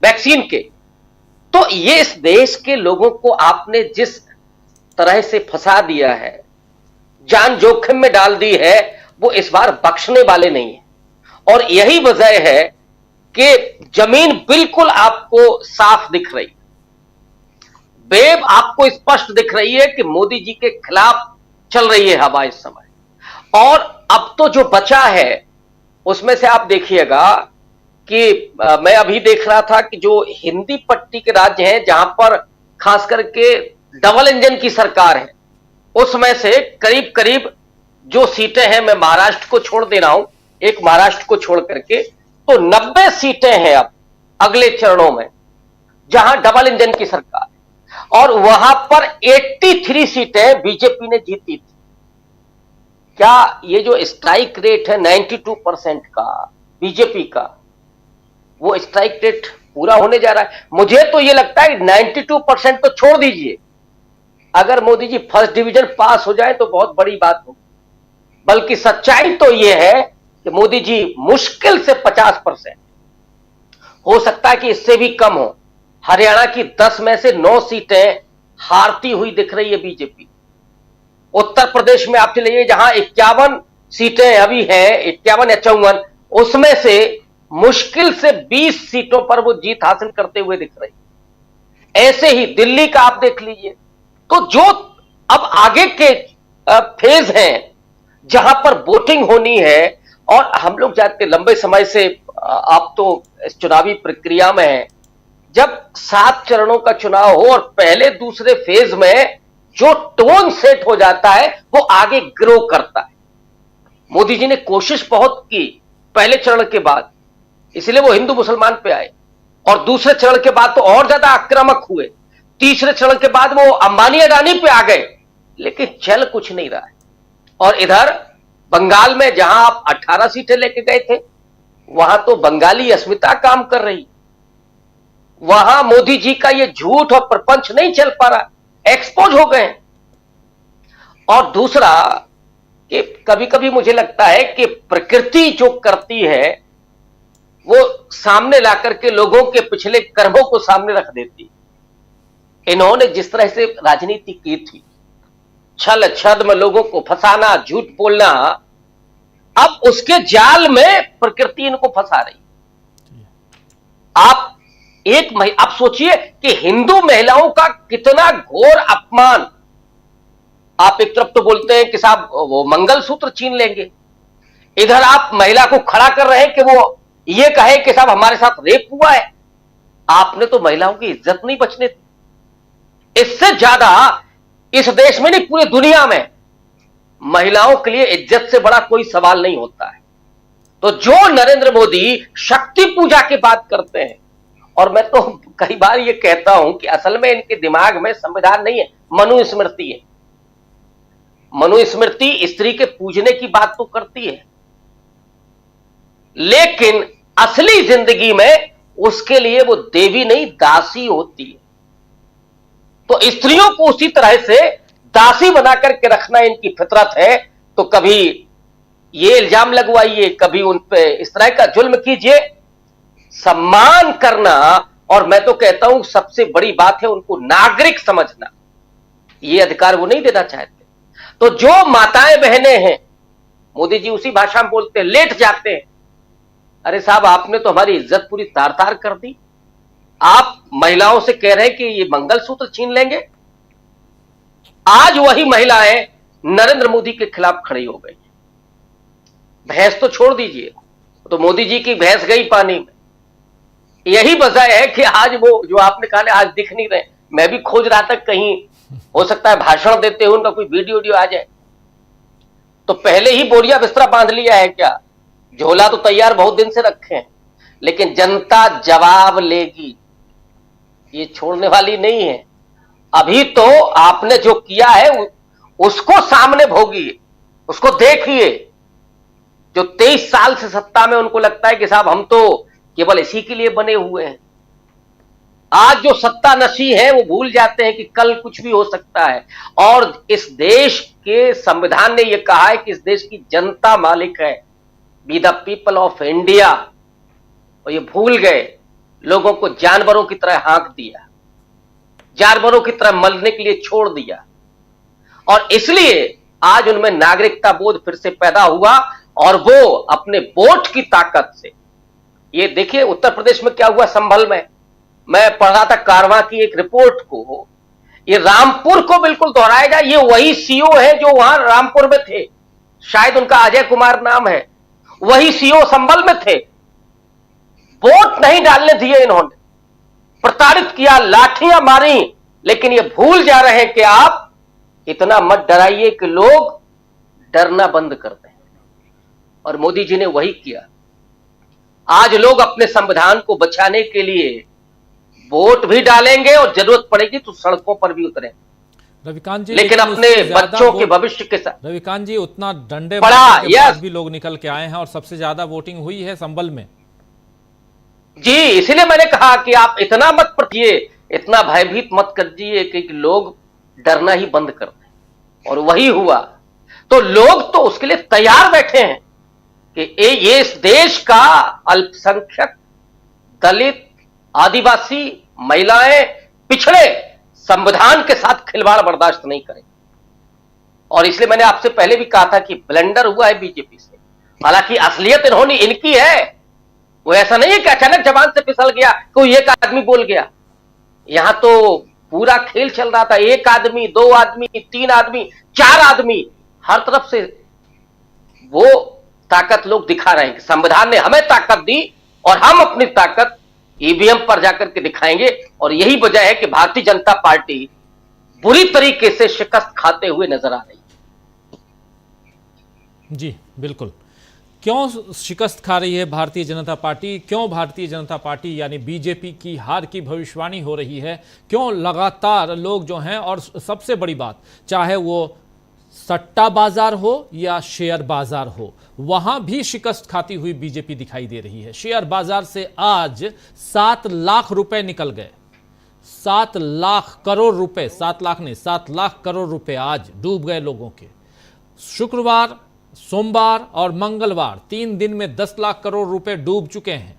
वैक्सीन के। तो ये इस देश के लोगों को आपने जिस तरह से फंसा दिया है, जान जोखिम में डाल दी है, वो इस बार बख्शने वाले नहीं है। और यही वजह है कि जमीन बिल्कुल आपको साफ दिख रही है, वेव आपको स्पष्ट दिख रही है कि मोदी जी के खिलाफ चल रही है हवा इस समय। और अब तो जो बचा है उसमें से आप देखिएगा कि मैं अभी देख रहा था कि जो हिंदी पट्टी के राज्य हैं जहां पर खास करके डबल इंजन की सरकार है, उसमें से करीब करीब जो सीटें हैं, मैं महाराष्ट्र को छोड़ दे रहा हूं, एक महाराष्ट्र को छोड़ करके, तो 90 सीटें हैं अब अगले चरणों में जहां डबल इंजन की सरकार है। और वहां पर 83 सीटें बीजेपी ने जीती थी। क्या ये जो स्ट्राइक रेट है 92% का बीजेपी का, वो स्ट्राइक रेट पूरा होने जा रहा है? मुझे तो ये लगता है 92% तो छोड़ दीजिए, अगर Modi ji first division pass हो जाए तो बहुत बड़ी बात हो। बल्कि सच्चाई तो ये है कि मोदी जी मुश्किल से 50%, हो सकता है कि इससे भी कम हो। हरियाणा की 10 में से 9 सीटें हारती हुई दिख रही है बीजेपी। उत्तर प्रदेश में आप चलिए जहां 51 सीटें अभी हैं, 51 या 54, उसमें से मुश्किल से 20 सीटों पर वो जीत हासिल करते हुए दिख रही है। ऐसे ही दिल्ली का आप देख लीजिए। तो जो अब आगे के फेज हैं जहां पर वोटिंग होनी है, और हम लोग जानते लंबे समय से आप तो इस चुनावी प्रक्रिया में हैं, जब 7 चरणों का चुनाव हो और पहले दूसरे फेज में जो टोन सेट हो जाता है वो आगे ग्रो करता है। मोदी जी ने कोशिश बहुत की पहले चरण के बाद, इसलिए वो हिंदू मुसलमान पे आए, और दूसरे चरण के बाद तो और ज्यादा आक्रामक हुए। तीसरे चरण के बाद वो अंबानी अडानी पे आ गए लेकिन चल कुछ नहीं रहा है। और इधर बंगाल में जहां आप 18 सीटें लेके गए थे, वहां तो बंगाली अस्मिता काम कर रही, वहां मोदी जी का ये झूठ और प्रपंच नहीं चल पा रहा, एक्सपोज हो गए। और दूसरा कि कभी कभी मुझे लगता है कि प्रकृति जो करती है वो सामने लाकर के लोगों के पिछले कर्मों को सामने रख देती। इन्होंने जिस तरह से राजनीति की थी, छल छद्म लोगों को फंसाना, झूठ बोलना, अब उसके जाल में प्रकृति इनको फंसा रही। आप सोचिए कि हिंदू महिलाओं का कितना घोर अपमान। आप एक तरफ तो बोलते हैं कि साहब वो मंगलसूत्र छीन लेंगे, इधर आप महिला को खड़ा कर रहे हैं कि वो ये कहे कि साहब हमारे साथ रेप हुआ है। आपने तो महिलाओं की इज्जत नहीं बचने दी। इससे ज्यादा इस देश में नहीं, पूरी दुनिया में महिलाओं के लिए इज्जत से बड़ा कोई सवाल नहीं होता है। तो जो नरेंद्र मोदी शक्ति पूजा की बात करते हैं, और मैं तो कई बार ये कहता हूं कि असल में इनके दिमाग में संविधान नहीं है, मनुस्मृति है। मनुस्मृति स्त्री के पूजने की बात तो करती है, लेकिन असली जिंदगी में उसके लिए वो देवी नहीं, दासी होती है। तो स्त्रियों को उसी तरह से दासी बना करके रखना इनकी फितरत है। तो कभी ये इल्जाम लगवाइए, कभी उन पे इस तरह का जुल्म कीजिए। सम्मान करना, और मैं तो कहता हूं सबसे बड़ी बात है उनको नागरिक समझना, ये अधिकार वो नहीं देना चाहते। तो जो माताएं बहनें हैं, मोदी जी उसी भाषा में बोलते हैं, लेट जाते हैं। अरे साहब, आपने तो हमारी इज्जत पूरी तार तार कर दी। आप महिलाओं से कह रहे हैं कि ये मंगलसूत्र छीन लेंगे। आज वही महिलाएं नरेंद्र मोदी के खिलाफ खड़ी हो गई। भैंस तो छोड़ दीजिए, तो मोदी जी की भैंस गई पानी में। यही वजह है कि आज वो जो आपने कहा आज दिख नहीं रहे। मैं भी खोज रहा था, कहीं हो सकता है भाषण देते हुए उनका कोई वीडियो आ जाए। तो पहले ही बोरिया बिस्तरा बांध लिया है क्या? झोला तो तैयार बहुत दिन से रखे हैं, लेकिन जनता जवाब लेगी, ये छोड़ने वाली नहीं है। अभी तो आपने जो किया है उसको सामने भोगिए, उसको देखिए। जो 23 साल से सत्ता में उनको लगता है कि साहब हम तो केवल इसी के लिए बने हुए हैं, आज जो सत्ता नशी है वो भूल जाते हैं कि कल कुछ भी हो सकता है। और इस देश के संविधान ने यह कहा है कि इस देश की जनता मालिक है, be the people of India. और ये भूल गए, लोगों को जानवरों की तरह हाँक दिया, जानवरों की तरह मरने के लिए छोड़ दिया। और इसलिए आज उनमें नागरिकता बोध फिर से पैदा हुआ, और वो अपने वोट की ताकत से, ये देखिए उत्तर प्रदेश में क्या हुआ संभल में। मैं पढ़ रहा था कारवां की एक रिपोर्ट को, ये रामपुर को बिल्कुल दोहराया जाए। ये वही सीओ है जो वहां रामपुर में थे, शायद उनका अजय कुमार नाम है, वही सीओ संभल में थे। वोट नहीं डालने दिए इन्होंने, प्रताड़ित किया, लाठियां मारी। लेकिन ये भूल जा रहे हैं कि आप इतना मत डराइए कि लोग डरना बंद कर दें। और मोदी जी ने वही किया। आज लोग अपने संविधान को बचाने के लिए वोट भी डालेंगे और जरूरत पड़ेगी तो सड़कों पर भी उतरेंगे। रविकांत जी, लेकिन अपने बच्चों के भविष्य के साथ। रविकांत जी, उतना डंडे बड़ा के बाद भी लोग निकल के आए हैं और सबसे ज्यादा वोटिंग हुई है संभल में। जी, इसलिए मैंने कहा कि आप इतना मत पड़िए, इतना भयभीत मत कर दीजिए कि लोग डरना ही बंद कर दें। और वही हुआ। तो लोग तो उसके लिए तैयार बैठे हैं कि ये इस देश का अल्पसंख्यक, दलित, आदिवासी, महिलाएं, पिछड़े संविधान के साथ खिलवाड़ बर्दाश्त नहीं करें। और इसलिए मैंने आपसे पहले भी कहा था कि ब्लंडर हुआ है बीजेपी से। हालांकि असलियत इन्होंने इनकी है, वो ऐसा नहीं है कि अचानक जबान से फिसल गया, कोई एक आदमी बोल गया। यहां तो पूरा खेल चल रहा था, एक आदमी, दो आदमी, तीन आदमी, चार आदमी, हर तरफ से वो ताकत लोग दिखा रहे हैं कि संविधान ने हमें ताकत दी और हम अपनी ताकत ईवीएम पर जाकर के दिखाएंगे। और यही वजह है कि भारतीय जनता पार्टी बुरी तरीके से शिकस्त खाते हुए नजर आ रही है। जी बिल्कुल। क्यों शिकस्त खा रही है भारतीय जनता पार्टी? क्यों भारतीय जनता पार्टी यानी बीजेपी की हार की भविष्यवाणी हो रही है? क्यों लगातार लोग जो हैं, और सबसे बड़ी बात, चाहे वो सट्टा बाजार हो या शेयर बाजार हो, वहां भी शिकस्त खाती हुई बीजेपी दिखाई दे रही है। शेयर बाजार से आज 7 लाख रुपए निकल गए, 7 लाख करोड़ रुपए, 7 लाख नहीं 7 लाख करोड़ रुपए आज डूब गए लोगों के। शुक्रवार, सोमवार और मंगलवार 3 दिन में 10 लाख करोड़ रुपए डूब चुके हैं।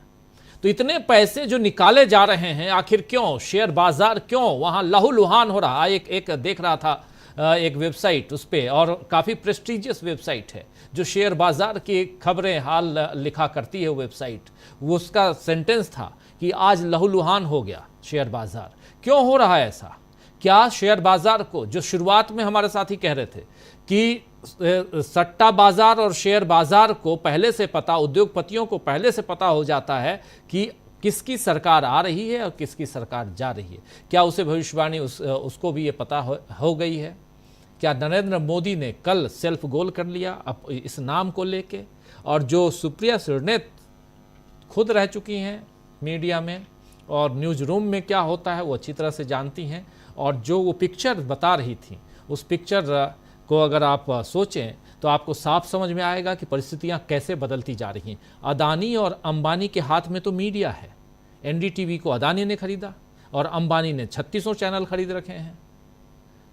तो इतने पैसे जो निकाले जा रहे हैं, आखिर क्यों? शेयर बाजार क्यों वहां लहूलुहान हो रहा? एक देख रहा था एक वेबसाइट, उस पे, और काफ़ी प्रेस्टीजियस वेबसाइट है जो शेयर बाजार की खबरें हाल लिखा करती है। वेबसाइट, वो उसका सेंटेंस था कि आज लहूलुहान हो गया शेयर बाजार। क्यों हो रहा है ऐसा? क्या शेयर बाजार को, जो शुरुआत में हमारे साथी कह रहे थे कि सट्टा बाजार और शेयर बाजार को पहले से पता, उद्योगपतियों को पहले से पता हो जाता है कि किसकी सरकार आ रही है और किसकी सरकार जा रही है, क्या उसे भविष्यवाणी उसको भी ये पता हो गई है? क्या नरेंद्र मोदी ने कल सेल्फ गोल कर लिया अब इस नाम को लेके? और जो सुप्रिया सुरनेत खुद रह चुकी हैं मीडिया में और न्यूज़ रूम में क्या होता है वो अच्छी तरह से जानती हैं, और जो वो पिक्चर बता रही थी, उस पिक्चर को अगर आप सोचें तो आपको साफ समझ में आएगा कि परिस्थितियां कैसे बदलती जा रही हैं। अदानी और अंबानी के हाथ में तो मीडिया है। एनडीटीवी को अदानी ने खरीदा और अंबानी ने 3600 चैनल खरीद रखे हैं।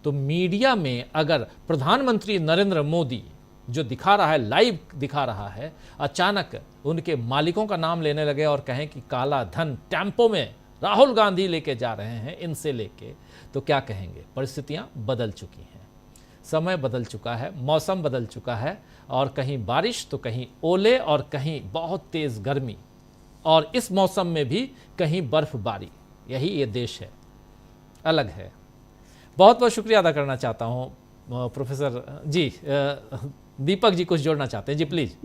तो मीडिया में अगर प्रधानमंत्री नरेंद्र मोदी जो दिखा रहा है, लाइव दिखा रहा है, अचानक उनके मालिकों का नाम लेने लगे और कहें कि काला धन टेम्पो में राहुल गांधी लेके जा रहे हैं इनसे लेके, तो क्या कहेंगे? परिस्थितियां बदल चुकी हैं, समय बदल चुका है, मौसम बदल चुका है, और कहीं बारिश तो कहीं ओले और कहीं बहुत तेज गर्मी, और इस मौसम में भी कहीं बर्फबारी। यही ये देश है, अलग है। बहुत बहुत शुक्रिया अदा करना चाहता हूँ प्रोफेसर जी। दीपक जी कुछ जोड़ना चाहते हैं जी, प्लीज।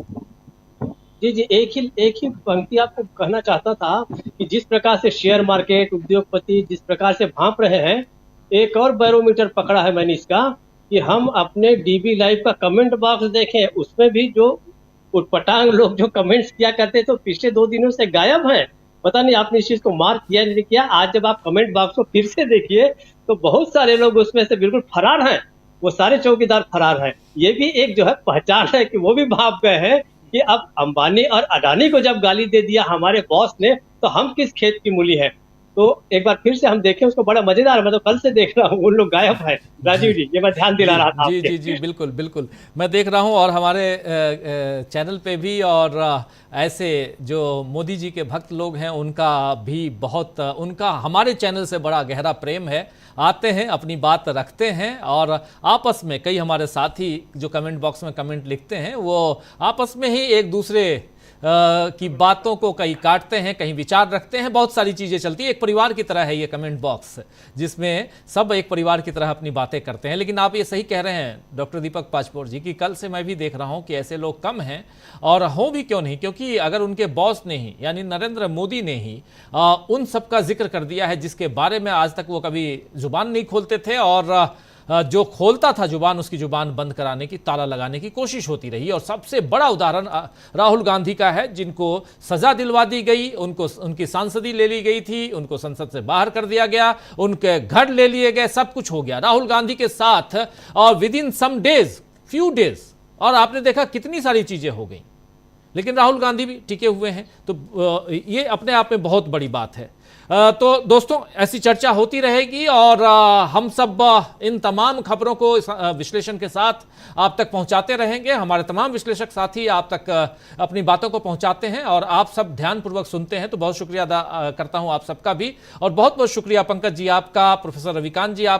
जी, एक ही पंक्ति आपको कहना चाहता था कि जिस प्रकार से शेयर मार्केट, उद्योगपति जिस प्रकार से भांप रहे हैं, एक और बैरोमीटर पकड़ा है मैंने इसका, कि हम अपने डीबी लाइव का कमेंट बॉक्स देखें, उसमें भी जो उटपटांग लोग जो कमेंट्स किया करते तो पिछले 2 दिनों से गायब हैं। पता नहीं आपने इस चीज को मार्क किया नहीं किया। आज जब आप कमेंट बॉक्स को फिर से देखिए तो बहुत सारे लोग उसमें से बिल्कुल फरार हैं, वो सारे चौकीदार फरार हैं। ये भी एक जो है पहचान है कि वो भी भाप गए हैं कि अब अंबानी और अडानी को जब गाली दे दिया हमारे बॉस ने, तो हम किस खेत की मूली है। तो एक बार फिर से हम देखें उसको, बड़ा मजेदार। मैं तो कल से देख रहा हूँ, उन लोग गायब है। राजीव जी, ये मैं ध्यान दिला रहा था। जी, बिल्कुल बिल्कुल मैं देख रहा हूँ, और हमारे चैनल पे भी, और ऐसे जो मोदी जी के भक्त लोग हैं उनका भी बहुत, उनका हमारे चैनल से बड़ा गहरा प्रेम है। आते हैं, अपनी बात रखते हैं, और आपस में कई हमारे साथी जो कमेंट बॉक्स में कमेंट लिखते हैं वो आपस में ही एक दूसरे की बातों को कहीं काटते हैं, कहीं विचार रखते हैं, बहुत सारी चीज़ें चलती है। एक परिवार की तरह है ये कमेंट बॉक्स, जिसमें सब एक परिवार की तरह अपनी बातें करते हैं। लेकिन आप ये सही कह रहे हैं डॉक्टर दीपक पाचपोर जी कि कल से मैं भी देख रहा हूं कि ऐसे लोग कम हैं, और हों भी क्यों नहीं, क्योंकि अगर उनके बॉस ने ही यानी नरेंद्र मोदी ने ही उन सब का जिक्र कर दिया है जिसके बारे में आज तक वो कभी जुबान नहीं खोलते थे, और जो खोलता था जुबान, उसकी जुबान बंद कराने की, ताला लगाने की कोशिश होती रही। और सबसे बड़ा उदाहरण राहुल गांधी का है, जिनको सजा दिलवा दी गई, उनको उनकी सांसदी ले ली गई थी, उनको संसद से बाहर कर दिया गया, उनके घर ले लिए गए, सब कुछ हो गया राहुल गांधी के साथ, और within some days, few days, और आपने देखा कितनी सारी चीजें हो गई, लेकिन राहुल गांधी भी टिके हुए हैं। तो ये अपने आप में बहुत बड़ी बात है। तो दोस्तों, ऐसी चर्चा होती रहेगी, और हम सब इन तमाम खबरों को विश्लेषण के साथ आप तक पहुंचाते रहेंगे। हमारे तमाम विश्लेषक साथी आप तक अपनी बातों को पहुंचाते हैं, और आप सब ध्यानपूर्वक सुनते हैं, तो बहुत शुक्रिया अदा करता हूं आप सबका भी। और बहुत बहुत शुक्रिया पंकज जी आपका, प्रोफेसर रविकांत जी आप